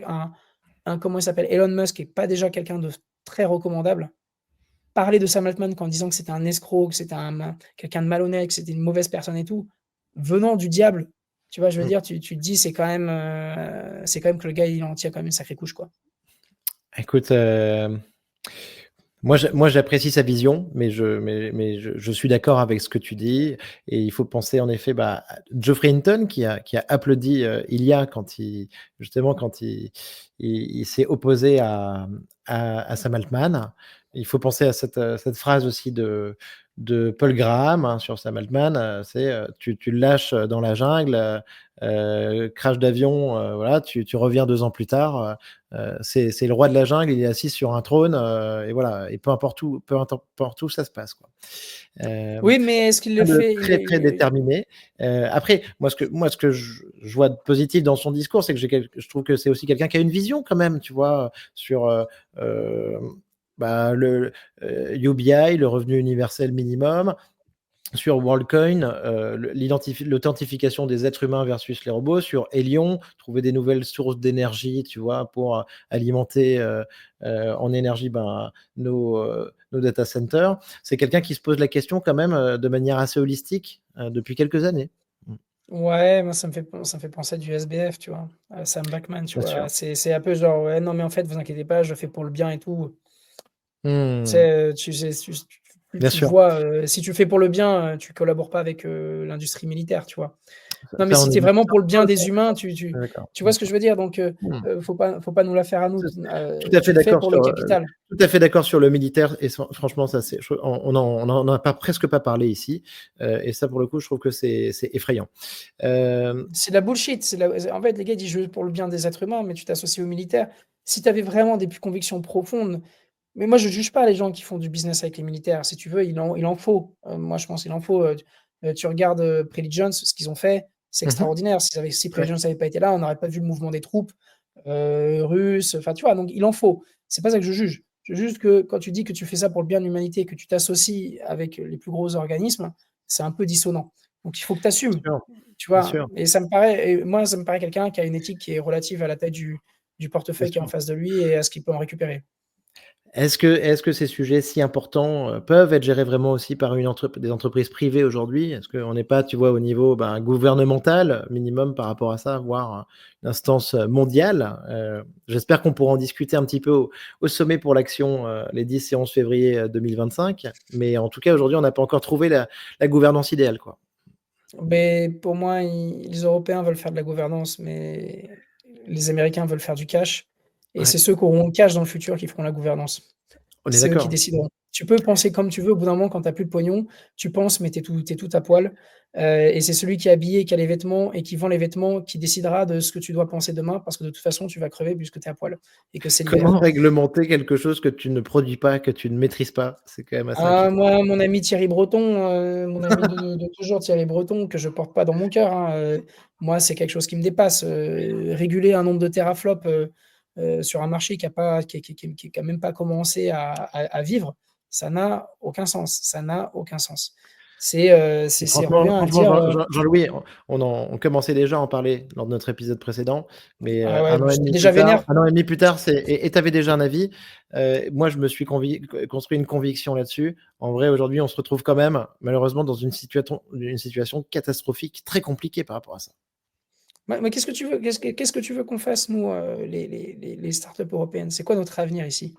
un comment il s'appelle? Elon Musk qui est pas déjà quelqu'un de très recommandable, parler de Sam Altman qu'en disant que c'était un escroc, que c'était quelqu'un de malhonnête, que c'était une mauvaise personne et tout, venant du diable, tu vois? Je veux Mmh. dire, tu te dis: c'est quand même que le gars, il en tire quand même une sacrée couche, quoi. Écoute, moi j'apprécie sa vision, mais je suis d'accord avec ce que tu dis et il faut penser en effet, à Geoffrey Hinton qui a applaudi, Ilya quand il justement quand il s'est opposé à Sam Altman. Il faut penser à cette phrase aussi de Paul Graham, hein, sur Sam Altman, c'est, «Tu le lâches, dans la jungle, crash d'avion, voilà, tu reviens 2 ans plus tard, c'est le roi de la jungle, il est assis sur un trône, et voilà et peu importe où ça se passe, quoi. Oui, mais est-ce qu'il le Quelqu'un de fait? très, très déterminé. Après, moi ce que je vois de positif dans son discours, c'est que je trouve que c'est aussi quelqu'un qui a une vision quand même, tu vois? Sur, hem, le, UBI, le revenu universel minimum, sur WorldCoin, l'authentification des êtres humains versus les robots, sur Hélion, trouver des nouvelles sources d'énergie, tu vois? Pour, alimenter, en énergie, nos data centers. C'est quelqu'un qui se pose la question quand même, de manière assez holistique, depuis quelques années. Mmh, Ouais, moi, ça me fait penser à du SBF, tu vois? À Sam Bankman, tu bien sûr. vois? C'est un peu genre: «Ouais, non, mais en fait, vous inquiétez pas, je le fais pour le bien et tout». Tu Mmh, sais, tu sais, Bien Tu sûr. vois, si tu fais pour le bien, tu collabores pas avec, l'industrie militaire, tu vois? Non, mais Ça, si on tu est es vraiment pour le bien d'accord. des humains, D'accord, tu vois bien ce que sûr. je veux dire? Donc Mmh. faut pas nous la faire à nous. Tout tout à fait Tu le fais d'accord pour le sur, capital. tout à fait d'accord sur le militaire et franchement ça c'est on en a pas presque pas parlé ici, et ça pour le coup je trouve que c'est effrayant. Hem, C'est de la bullshit, en fait, les gars, ils disent: «Je veux pour le bien des êtres humains», mais tu t'associes aux militaires. Si tu avais vraiment des convictions profondes, mais moi, je juge pas les gens qui font du business avec les militaires. Si tu veux, il en faut. Moi, je pense qu'il en faut, tu regardes, Prigozhin, ce qu'ils ont fait, c'est mmh extraordinaire. Si Ouais, Prigozhin n'avait pas été là, on n'aurait pas vu le mouvement des troupes, russes, enfin, tu vois? Donc il en faut. C'est pas ça que je juge. Je juge juste que quand tu dis que tu fais ça pour le bien de l'humanité, que tu t'associes avec les plus gros organismes, c'est un peu dissonant. Donc il faut que tu assumes. sûr, Tu bien vois? sûr, Et moi, ça me paraît quelqu'un qui a une éthique qui est relative à la taille du bien portefeuille qui est en sûr. face de lui et à ce qu'il peut en récupérer. Est-ce que ces sujets si importants, peuvent être gérés vraiment aussi par des entreprises privées aujourd'hui? Est-ce qu'on n'est pas, tu vois, au niveau, ben, gouvernemental, minimum par rapport à ça, voire, une instance, mondiale? J'espère qu'on pourra en discuter un petit peu au sommet pour l'action, les 10 et 11 février, 2025. Mais en tout cas, aujourd'hui, on n'a pas encore trouvé la gouvernance idéale, quoi. Mais pour moi, les Européens veulent faire de la gouvernance, mais les Américains veulent faire du cash et Ouais, c'est ceux qui auront le cash dans le futur qui feront la gouvernance. on est C'est eux qui d'accord. décideront. Tu peux penser comme tu veux, au bout d'un moment, quand tu as plus de pognon, tu penses, mais tu es tout à poil, et c'est celui qui est habillé, qui a les vêtements et qui vend les vêtements qui décidera de ce que tu dois penser demain parce que de toute façon, tu vas crever puisque tu es à poil et que c'est l'hiver. Comment réglementer quelque chose que tu ne produis pas, que tu ne maîtrises pas? C'est quand même assez Ah, inquiétant. moi, mon ami Thierry Breton, mon ami de toujours Thierry Breton, que je porte pas dans mon cœur, hein, moi, c'est quelque chose qui me dépasse. Réguler un nombre de teraflops, sur un marché qui a même pas commencé à vivre, ça n'a aucun sens. Ça n'a aucun sens. C'est revient à Franchement, dire, Jean-Louis, on commençait déjà à en parler lors de notre épisode précédent, mais ah ouais, 1 an et j'étais demi plus déjà tard vénère. 1 an et demi plus tard, tu avais déjà un avis. Moi, je me suis construit une conviction là-dessus. En vrai, aujourd'hui, on se retrouve quand même, malheureusement, dans une situation catastrophique, très compliquée par rapport à ça. Mais qu'est-ce que tu veux qu'on fasse nous, les startups européennes? C'est quoi notre avenir ici?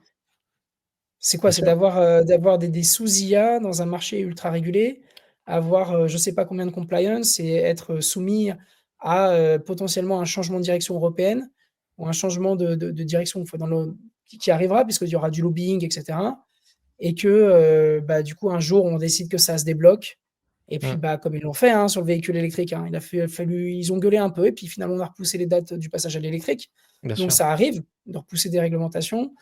C'est quoi? Bien C'est sûr. d'avoir des sous-IA dans un marché ultra régulé, avoir, je sais pas combien de compliance et être soumis à, potentiellement un changement de direction européenne ou un changement de direction, enfin dans le qui arrivera puisqu'il y aura du lobbying et cetera et que, bah, du coup, un jour, on décide que ça se débloque et puis, Mmh. bah, comme ils l'ont fait, hein, sur le véhicule électrique, hein. Il a fallu ils ont gueulé un peu et puis finalement, on a repoussé les dates du passage à l'électrique. Bien Donc sûr. ça arrive de repousser des réglementations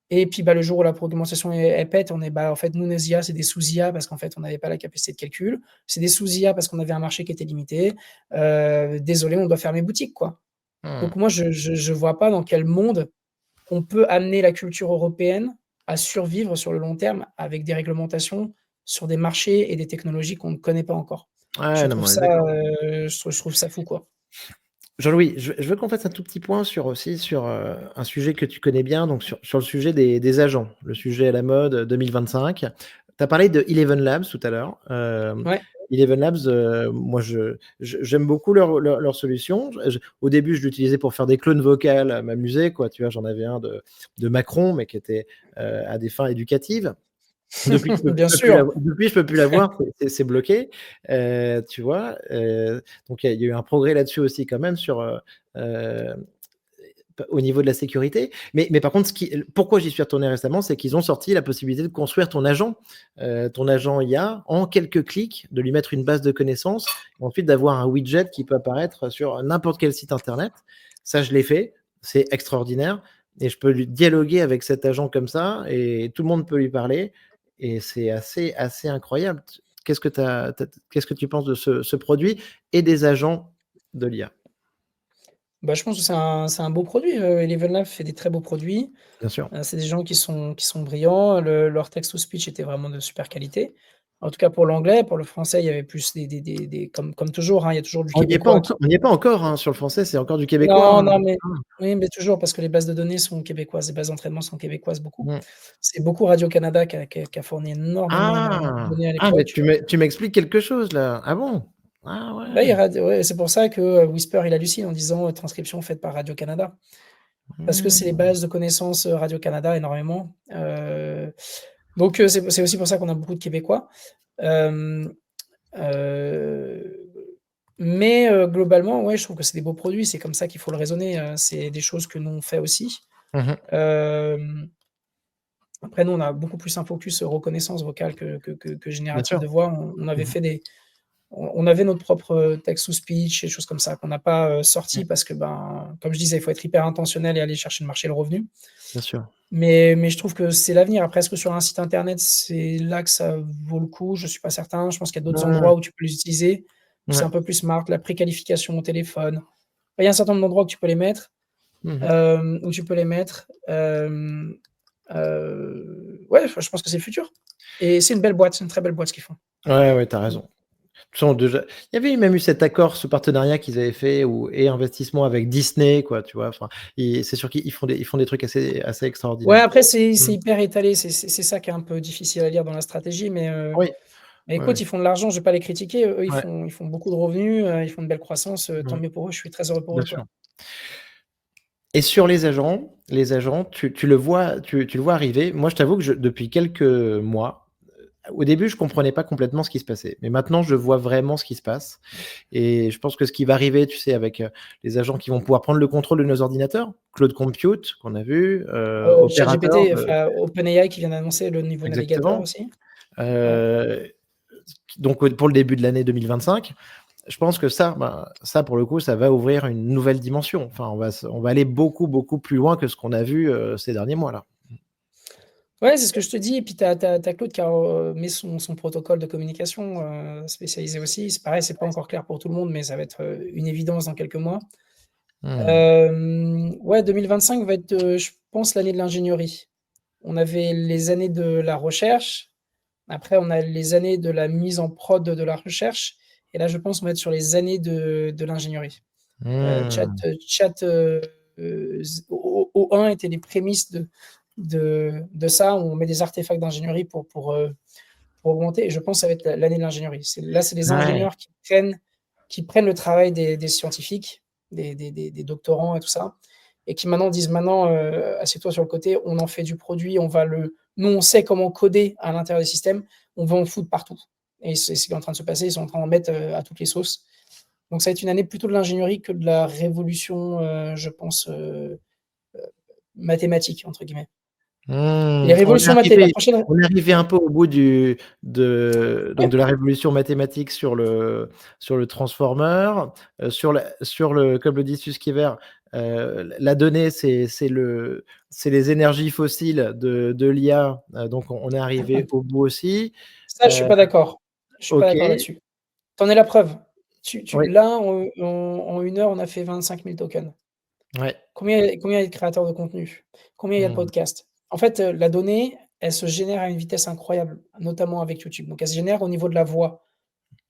et puis, bah, le jour où la programmation elle pète, on est bah, en fait, nous, nos IA, c'est des sous-IA parce qu'en fait, on n'avait pas la capacité de calcul. C'est des sous-IA parce qu'on avait un marché qui était limité. Désolé, on doit fermer boutique, quoi. Mmh. Donc moi, je vois pas dans quel monde on peut amener la culture européenne à survivre sur le long terme avec des réglementations sur des marchés et des technologies qu'on ne connaît pas encore. Je Ouais, non, mais trouve on est ça, d'accord. je trouve ça fou, quoi. Jean-Louis, je veux qu'on fasse un tout petit point sur un sujet que tu connais bien, donc sur le sujet des agents, le sujet à la mode, 2025. Tu as parlé de Eleven Labs tout à l'heure. Ouais. Eleven Labs, moi j'aime beaucoup leur solution. Au début, je l'utilisais pour faire des clones vocales, m'amuser, quoi. Tu vois, j'en avais un de Macron, mais qui était, à des fins éducatives. Bien sûr. Depuis, je peux plus l'avoir, c'est bloqué, tu vois? Donc il y a eu un progrès là-dessus aussi quand même heu, au niveau de la sécurité. Mais par contre, pourquoi j'y suis retourné récemment, c'est qu'ils ont sorti la possibilité de construire ton agent IA en quelques clics, de lui mettre une base de connaissances, et ensuite d'avoir un widget qui peut apparaître sur n'importe quel site internet. Ça, je l'ai fait, c'est extraordinaire et je peux lui dialoguer avec cet agent comme ça et tout le monde peut lui parler et c'est assez incroyable. Qu'est-ce que tu penses de ce produit et des agents de l'IA? Bah, je pense que c'est un beau produit, Eleven Labs fait des très beaux produits. Bien sûr. C'est des gens qui sont brillants. Leur text to speech était vraiment de super qualité. En tout cas pour l'anglais. Pour le français, il y avait plus des comme toujours, hein, il y a toujours du québécois qui On n'y est pas encore, hein, sur le français, c'est encore du québécois, non, hein. non, mais Ah. oui, mais toujours parce que les bases de données sont québécoises, les bases d'entraînement sont québécoises beaucoup. Mmh. C'est beaucoup Radio-Canada qui a fourni énormément de Ah! données à Ah, mais l'époque. tu m'expliques quelque chose là. Ah bon? Ah Bah, ouais. ouais, c'est pour ça que, Whisper, il hallucine en disant, transcription faite par Radio-Canada. Parce que c'est les Mmh. bases de connaissances, Radio-Canada énormément. Donc c'est aussi pour ça qu'on a beaucoup de Québécois. Hem, heu, mais globalement, ouais, je trouve que c'est des beaux produits. C'est comme ça qu'il faut le raisonner, c'est des choses que nous on fait aussi. Mmh. Hem, Après nous, on a beaucoup plus un focus reconnaissance vocale que Bien générative sûr. de voix. On avait Mmh. fait on avait notre propre text to speech et des choses comme ça qu'on n'a pas, Mmh. sorti parce que, ben, comme je disais, il faut être hyper intentionnel et aller chercher le marché et le revenu. Bien sûr. Mais je trouve que c'est l'avenir. Après, est-ce que sur un site internet, c'est là que ça vaut le coup? Je suis pas certain. Je pense qu'il y a d'autres Mmh. endroits où tu peux les utiliser, où c'est Ouais. un peu plus smart, la préqualification au téléphone. Il y a un certain nombre d'endroits où tu peux les mettre, Mmh. où tu peux les mettre, ouais, je pense que c'est le futur et c'est une belle boîte, c'est une très belle boîte ce qu'ils font. Ouais, ouais, tu as Mmh. raison. De toute façon, déjà, il y avait même eu cet accord, ce partenariat qu'ils avaient fait et investissement avec Disney, quoi, tu vois? Enfin, c'est sûr qu'ils font des trucs assez Ouais, extraordinaires. après c'est Mmh. hyper étalé, c'est ça qui est un peu difficile à lire dans la stratégie, Oui, mais ouais, écoute, ouais, ils font de l'argent, je vais pas les critiquer. Eux, ouais, ils font beaucoup de revenus, ils font une belle croissance, tant ouais, mieux pour eux, je suis très heureux pour bien eux, quoi. sûr. Et sur les agents, tu le vois tu le vois arriver. Moi, je t'avoue que depuis quelques mois, au début, je comprenais pas complètement ce qui se passait, mais maintenant, je vois vraiment ce qui se passe et je pense que ce qui va arriver, tu sais, avec, les agents qui vont pouvoir prendre le contrôle de nos ordinateurs, Cloud Compute qu'on a vu, opérateurs ChatGPT, de enfin, OpenAI qui vient d'annoncer le nouveau navigateur exactement, aussi. Ouais. heu, donc pour le début de l'année 2025, je pense que ça, ben, ça pour le coup, ça va ouvrir une nouvelle dimension. Enfin, on va aller beaucoup, beaucoup plus loin que ce qu'on a vu, ces derniers mois là. Ouais, c'est ce que je te dis et puis tu as Claude qui a, mis son protocole de communication, spécialisé aussi. C'est pareil, c'est pas encore clair pour tout le monde, mais ça va être, une évidence dans quelques mois. Mmh. Ouais, 2025 va être, je pense l'année de l'ingénierie. On avait les années de la recherche, après on a les années de la mise en prod de la recherche et là je pense qu'on va être sur les années de l'ingénierie. Mmh. O1 étaient les prémices de ça, où on met des artefacts d'ingénierie pour augmenter et je pense que ça va être l'année de l'ingénierie. C'est les Ouais. ingénieurs qui prennent le travail des scientifiques, des doctorants et tout ça, et qui maintenant disent: «Maintenant, assieds-toi sur le côté, on en fait du produit, nous, on sait comment coder à l'intérieur des systèmes, on va en foutre partout» et c'est ce qui est en train de se passer, ils sont en train d'en mettre, à toutes les sauces. Donc ça va être une année plutôt de l'ingénierie que de la révolution, je pense, «mathématique» entre guillemets. Les Mmh. révolutions la prochaine. On est arrivé un peu au bout de la révolution mathématique sur le transformer, sur le comme le dit Susskiver, la donnée, c'est les énergies fossiles de l'IA, donc on est arrivé au bout aussi. Ça, je suis Heu, pas d'accord. Je suis pas d'accord OK, là-dessus. Tu en es la preuve. Tu oui, là, en 1 heure, on a fait 25 000 tokens. ouais. Combien il y a de créateurs de contenu? Combien il y a de Mmh. podcasts? En fait, la donnée, elle se génère à une vitesse incroyable, notamment avec YouTube. Donc elle se génère au niveau de la voix.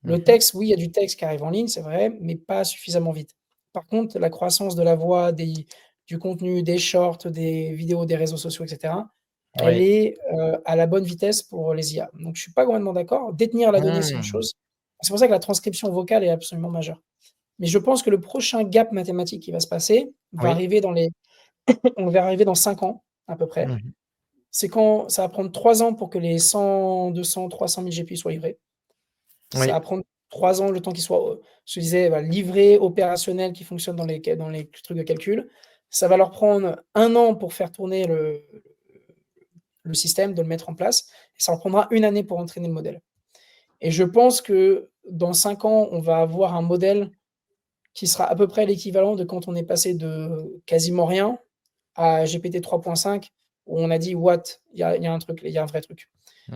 Mmh Le mh. texte, oui, il y a du texte qui arrive en ligne, c'est vrai, mais pas suffisamment vite. Par contre, la croissance de la voix, du contenu, des shorts, des vidéos, des réseaux sociaux et cetera, elle Ouais. est, à la bonne vitesse pour les IA. Donc je suis pas complètement d'accord. Détenir la donnée, c'est une Mmh. chose. C'est pour ça que la transcription vocale est absolument majeure. Mais je pense que le prochain gap mathématique qui va se passer, Oui. on va arriver dans 5 ans à peu Mmh près. mh. C'est quand ça va prendre 3 ans pour que les 100-200-300 000 GPU soient livrés. Ça Oui. va prendre 3 ans, le temps qu'ils soient, je te disais, bah, livrés, opérationnels, qui fonctionnent dans les trucs de calcul. Ça va leur prendre 1 an pour faire tourner le système, de le mettre en place et ça leur prendra 1 année pour entraîner le modèle et je pense que dans 5 ans, on va avoir un modèle qui sera à peu près l'équivalent de quand on est passé de quasiment rien à GPT 3.5 où on a dit: «What? Il y a un truc, il y a un vrai truc»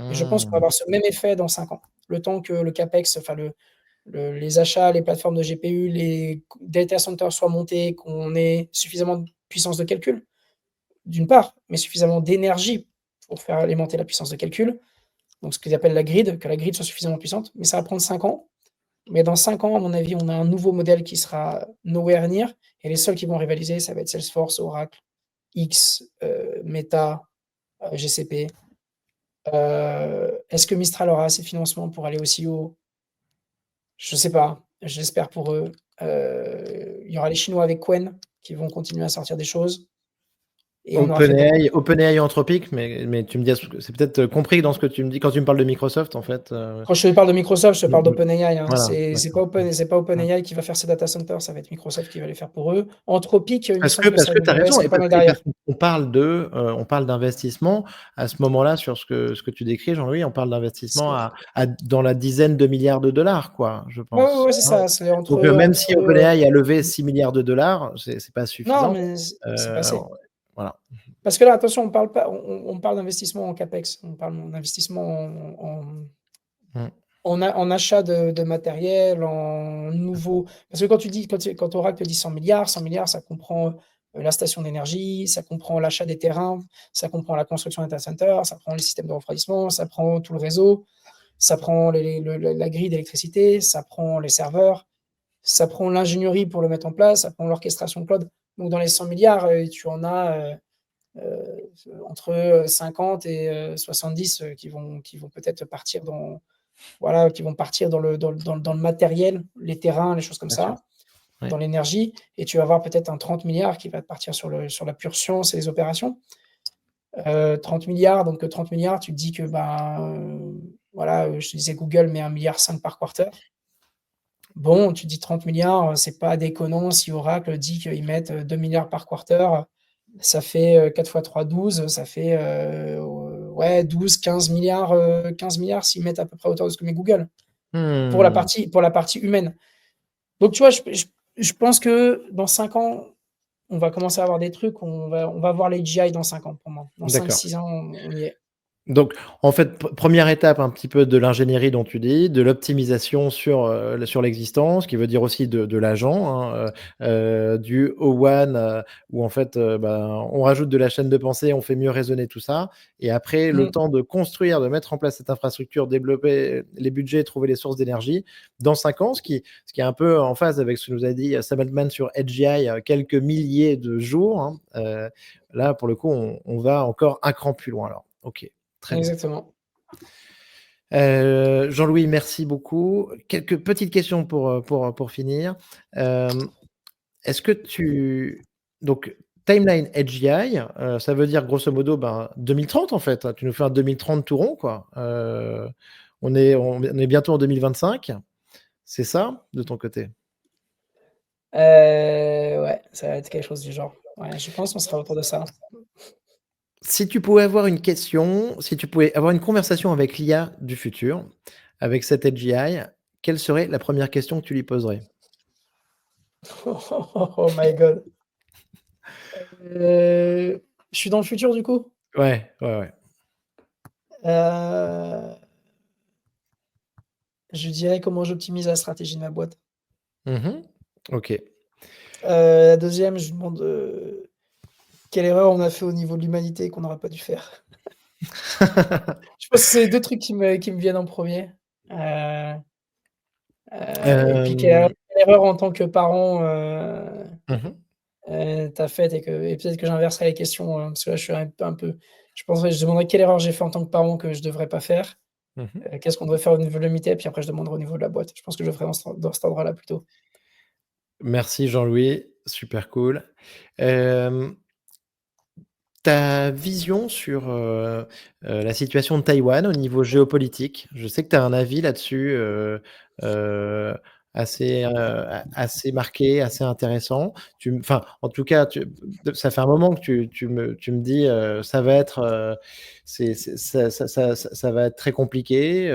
et je pense qu'on va Mmh. avoir ce même effet dans 5 ans. Le temps que le CAPEX, enfin les achats, les plateformes de GPU, les data centers soient montés, qu'on ait suffisamment de puissance de calcul, d'une part, mais suffisamment d'énergie pour faire alimenter la puissance de calcul, donc ce qu'ils appellent la grid, que la grid soit suffisamment puissante, mais ça va prendre 5 ans. Mais dans 5 ans, à mon avis, on a un nouveau modèle qui sera nowhere near et les seuls qui vont rivaliser, ça va être Salesforce, Oracle, X, Meta, GCP. Est-ce que Mistral aura assez de financement pour aller aussi haut? Je sais pas, j'espère pour eux. Il y aura les Chinois avec Qwen qui vont continuer à sortir des choses et on aura fait beaucoup. OpenAI Anthropic, mais tu me dis, c'est peut-être compris dans ce que tu me dis quand tu me parles de Microsoft, en fait. Quand je te parle de Microsoft, je te parle d'OpenAI, hein. Voilà, C'est pas d'accord. OpenAI qui va faire ces data centers, ça va être Microsoft qui va les faire pour eux. Anthropic, il me Parce semble que, que parce c'est que tu as raison, AWS qui et est pas parce, mal et parce derrière. on parle d'investissement à ce moment-là sur ce que tu décris, Jean-Louis, on parle d'investissement dans la dizaine de milliards de dollars, quoi, je pense. Ouais, c'est Hein. ça. C'est Donc, même si OpenAI a levé 6 milliards de dollars, c'est pas Non, suffisant. mais c'est Euh, passé. voilà. Parce que là, attention, on parle pas, on parle d'investissement en CAPEX, on parle d'investissement Mm. en achat de matériel, en nouveau. Parce que quand Oracle dit 100 milliards, 100 milliards, ça comprend la station d'énergie, ça comprend l'achat des terrains, ça comprend la construction d'un data center, ça prend les systèmes de refroidissement, ça prend tout le réseau, ça prend la grille d'électricité, ça prend les serveurs, ça prend l'ingénierie pour le mettre en place, ça prend l'orchestration cloud. Donc dans les 100 milliards, tu en as entre 50 et 70 qui vont peut-être partir qui vont partir dans le matériel, les terrains, les choses comme Bien sûr. ça, Ouais. dans l'énergie, et tu vas avoir peut-être un 30 milliards qui va partir sur la pure science et les opérations. 30 milliards, donc 30 milliards, tu te dis que, je te disais Google met 1,5 milliard par quarter. Bon, tu te dis 30 milliards, c'est pas déconnant si Oracle dit qu'ils mettent 2 milliards par quarter. Ça fait 4 x 3, 12, ça fait 12, 15 milliards, 15 milliards s'ils mettent à peu près autant de ce que met Google pour la partie humaine. Donc, tu vois, je pense que dans 5 ans, on va commencer à avoir des trucs, on va voir les GI dans 5 ans pour moi. Dans D'accord. 5-6 ans, on y est. Donc, en fait, première étape, un petit peu de l'ingénierie dont tu dis, de l'optimisation sur l'existence, ce qui veut dire aussi de l'agent, hein, du O1, où en fait, on rajoute de la chaîne de pensée, on fait mieux raisonner tout ça. Et après, le temps de construire, de mettre en place cette infrastructure, développer les budgets, trouver les sources d'énergie. Dans 5 ans, ce qui est un peu en phase avec ce que nous a dit Sam Altman sur AGI, quelques milliers de jours. Hein, là, pour le coup, on va encore un cran plus loin alors. Ok. Très bien. Exactement. Jean-Louis, merci beaucoup. Quelques petites questions pour finir. Est-ce que donc, timeline AGI, ça veut dire grosso modo 2030 en fait. Tu nous fais un 2030 tout rond, quoi. On est bientôt en 2025. C'est ça, de ton côté? Ouais, ça va être quelque chose du genre. Ouais, je pense qu'on sera autour de ça. Si tu pouvais avoir une question, si tu pouvais avoir une conversation avec l'IA du futur, avec cette AGI, quelle serait la première question que tu lui poserais? Oh my God. Je suis dans le futur, du coup? Ouais, ouais, ouais. Je dirais comment j'optimise la stratégie de ma boîte. Mmh. OK. La deuxième, je lui demande quelle erreur on a fait au niveau de l'humanité qu'on n'aurait pas dû faire. Je pense que c'est les 2 trucs qui me viennent en premier. Et puis quelle Hem, erreur en tant que parent, mmh tu as faite, et peut-être que j'inverserai les questions, parce que là je suis un peu je demanderais quelle erreur j'ai fait en tant que parent que je devrais pas faire. Mmh. Qu'est-ce qu'on devrait faire au niveau de l'humanité? Puis après je demanderai au niveau de la boîte. Je pense que je ferai dans cet ordre-là plutôt. Merci Jean-Louis, super cool. Hem, Ta vision sur, la situation de Taïwan au niveau géopolitique? Je sais que tu as un avis là-dessus, heu, assez marqué, assez intéressant. Enfin, en tout cas, ça fait un moment que tu me dis, ça va être, ça va être très compliqué.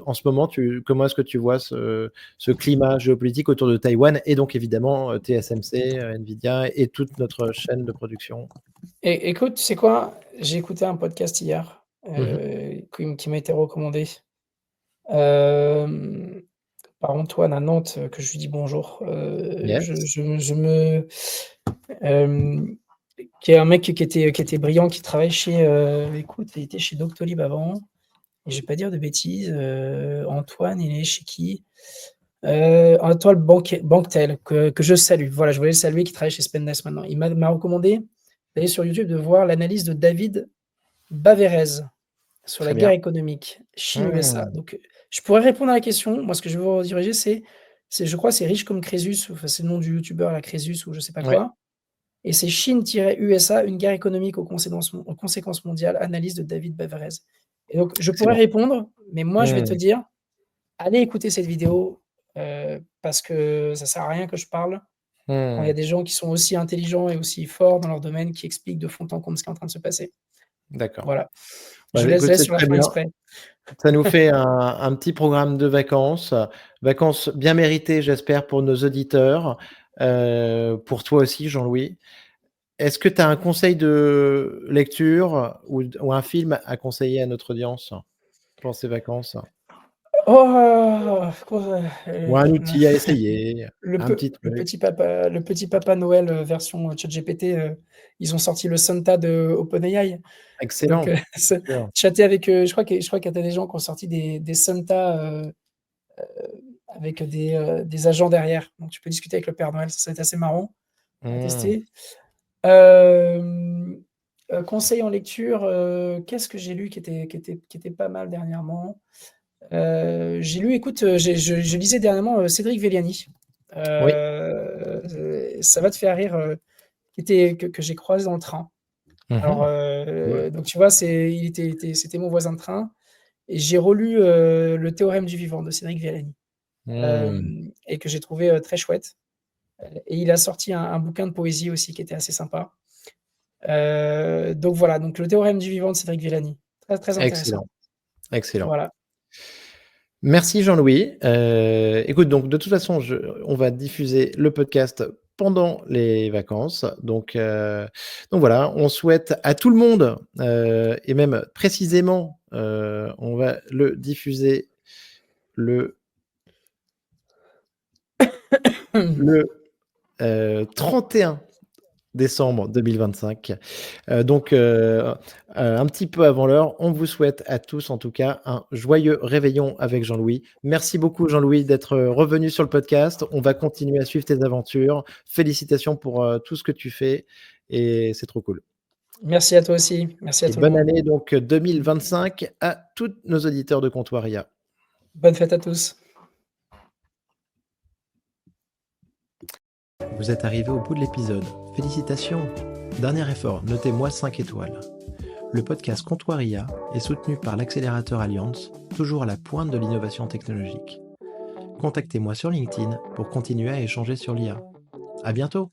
En ce moment, comment est-ce que tu vois ce climat géopolitique autour de Taïwan et donc évidemment, TSMC, Nvidia et toute notre chaîne de production? Et écoute, tu sais quoi? J'ai écouté un podcast hier, Mmh. qui m'a été recommandé, hem, par Antoine à Nantes, que je lui dis bonjour. Yes. Je me hem, Qui est un mec qui était brillant, qui travaille chez, écoute, il était chez Doctolib avant, et je vais pas dire de bêtises. Antoine, il est chez qui? Antoine Banquetel, que je salue. Voilà, je voulais le saluer, qui travaille chez Spendesk maintenant. Il m'a recommandé d'aller sur YouTube, de voir l'analyse de David Baverez sur la Très guerre bien. économique Chine-USA. Mmh. Donc, je pourrais répondre à la question. Moi, ce que je veux vous rediriger, je crois, c'est Riche comme Crésus, enfin, c'est le nom du youtubeur, là, Crésus ou je sais pas Ouais. quoi. et c'est Chine-USA, une guerre économique aux conséquences mondiales, analyse de David Baverez. Et donc je pourrais Excellent. répondre, mais moi je vais te Mmh. dire, allez écouter cette vidéo, parce que ça sert à rien que je parle, quand il y a Mmh. des gens qui sont aussi intelligents et aussi forts dans leur domaine, qui expliquent de fond en comble ce qui est en train de se passer. D'accord. Voilà, je Bah, laisse écoute, laisse, c'est tu vas très faire bien. exprès. Ça nous fait un petit programme de vacances, vacances bien méritées, j'espère, pour nos auditeurs, pour toi aussi, Jean-Louis. Est-ce que tu as un conseil de lecture ou un film à conseiller à notre audience pour ces vacances? Oh! Ou un outil à essayer, un petit truc? Le petit papa Noël, version, ChatGPT, ils ont sorti le Santa de OpenAI. Donc, Excellent, se excellent. chatter avec, je crois qu'il y a des gens qui ont sorti des Santa, avec des agents derrière. Donc tu peux discuter avec le Père Noël, ça va être assez marrant à Mmh. tester. Hem, conseil en lecture, qu'est-ce que j'ai lu qui était pas mal dernièrement? J'ai lu, écoute, je lisais dernièrement, Cédric Villani. Oui. Ça va te faire rire, que j'ai croisé dans le train. Alors, Mmh. Cool. donc tu vois, c'était mon voisin de train et j'ai relu, Le Théorème du vivant de Cédric Villani, Mmh. et que j'ai trouvé, très chouette. Et il a sorti un bouquin de poésie aussi qui était assez sympa. Donc voilà, donc Le Théorème du vivant de Cédric Villani. Très, très intéressant. Excellent, excellent. Voilà. Merci Jean-Louis. Écoute, donc de toute façon, on va diffuser le podcast pendant les vacances. Donc voilà, on souhaite à tout le monde, et même précisément, on va le diffuser le le, 31 décembre 2025. Un petit peu avant l'heure, on vous souhaite à tous, en tout cas, un joyeux réveillon avec Jean-Louis. Merci beaucoup, Jean-Louis, d'être revenu sur le podcast. On va continuer à suivre tes aventures. Félicitations pour tout ce que tu fais et c'est trop cool. Merci à toi aussi. Merci à Et tout le bonne monde. année donc 2025 à tous nos auditeurs de Comptoiria. Bonne fête à tous. Vous êtes arrivé au bout de l'épisode. Félicitations. Dernier effort, notez-moi 5 étoiles. Le podcast Comptoiria est soutenu par l'accélérateur Alliance, toujours à la pointe de l'innovation technologique. Contactez-moi sur LinkedIn pour continuer à échanger sur l'IA. À bientôt!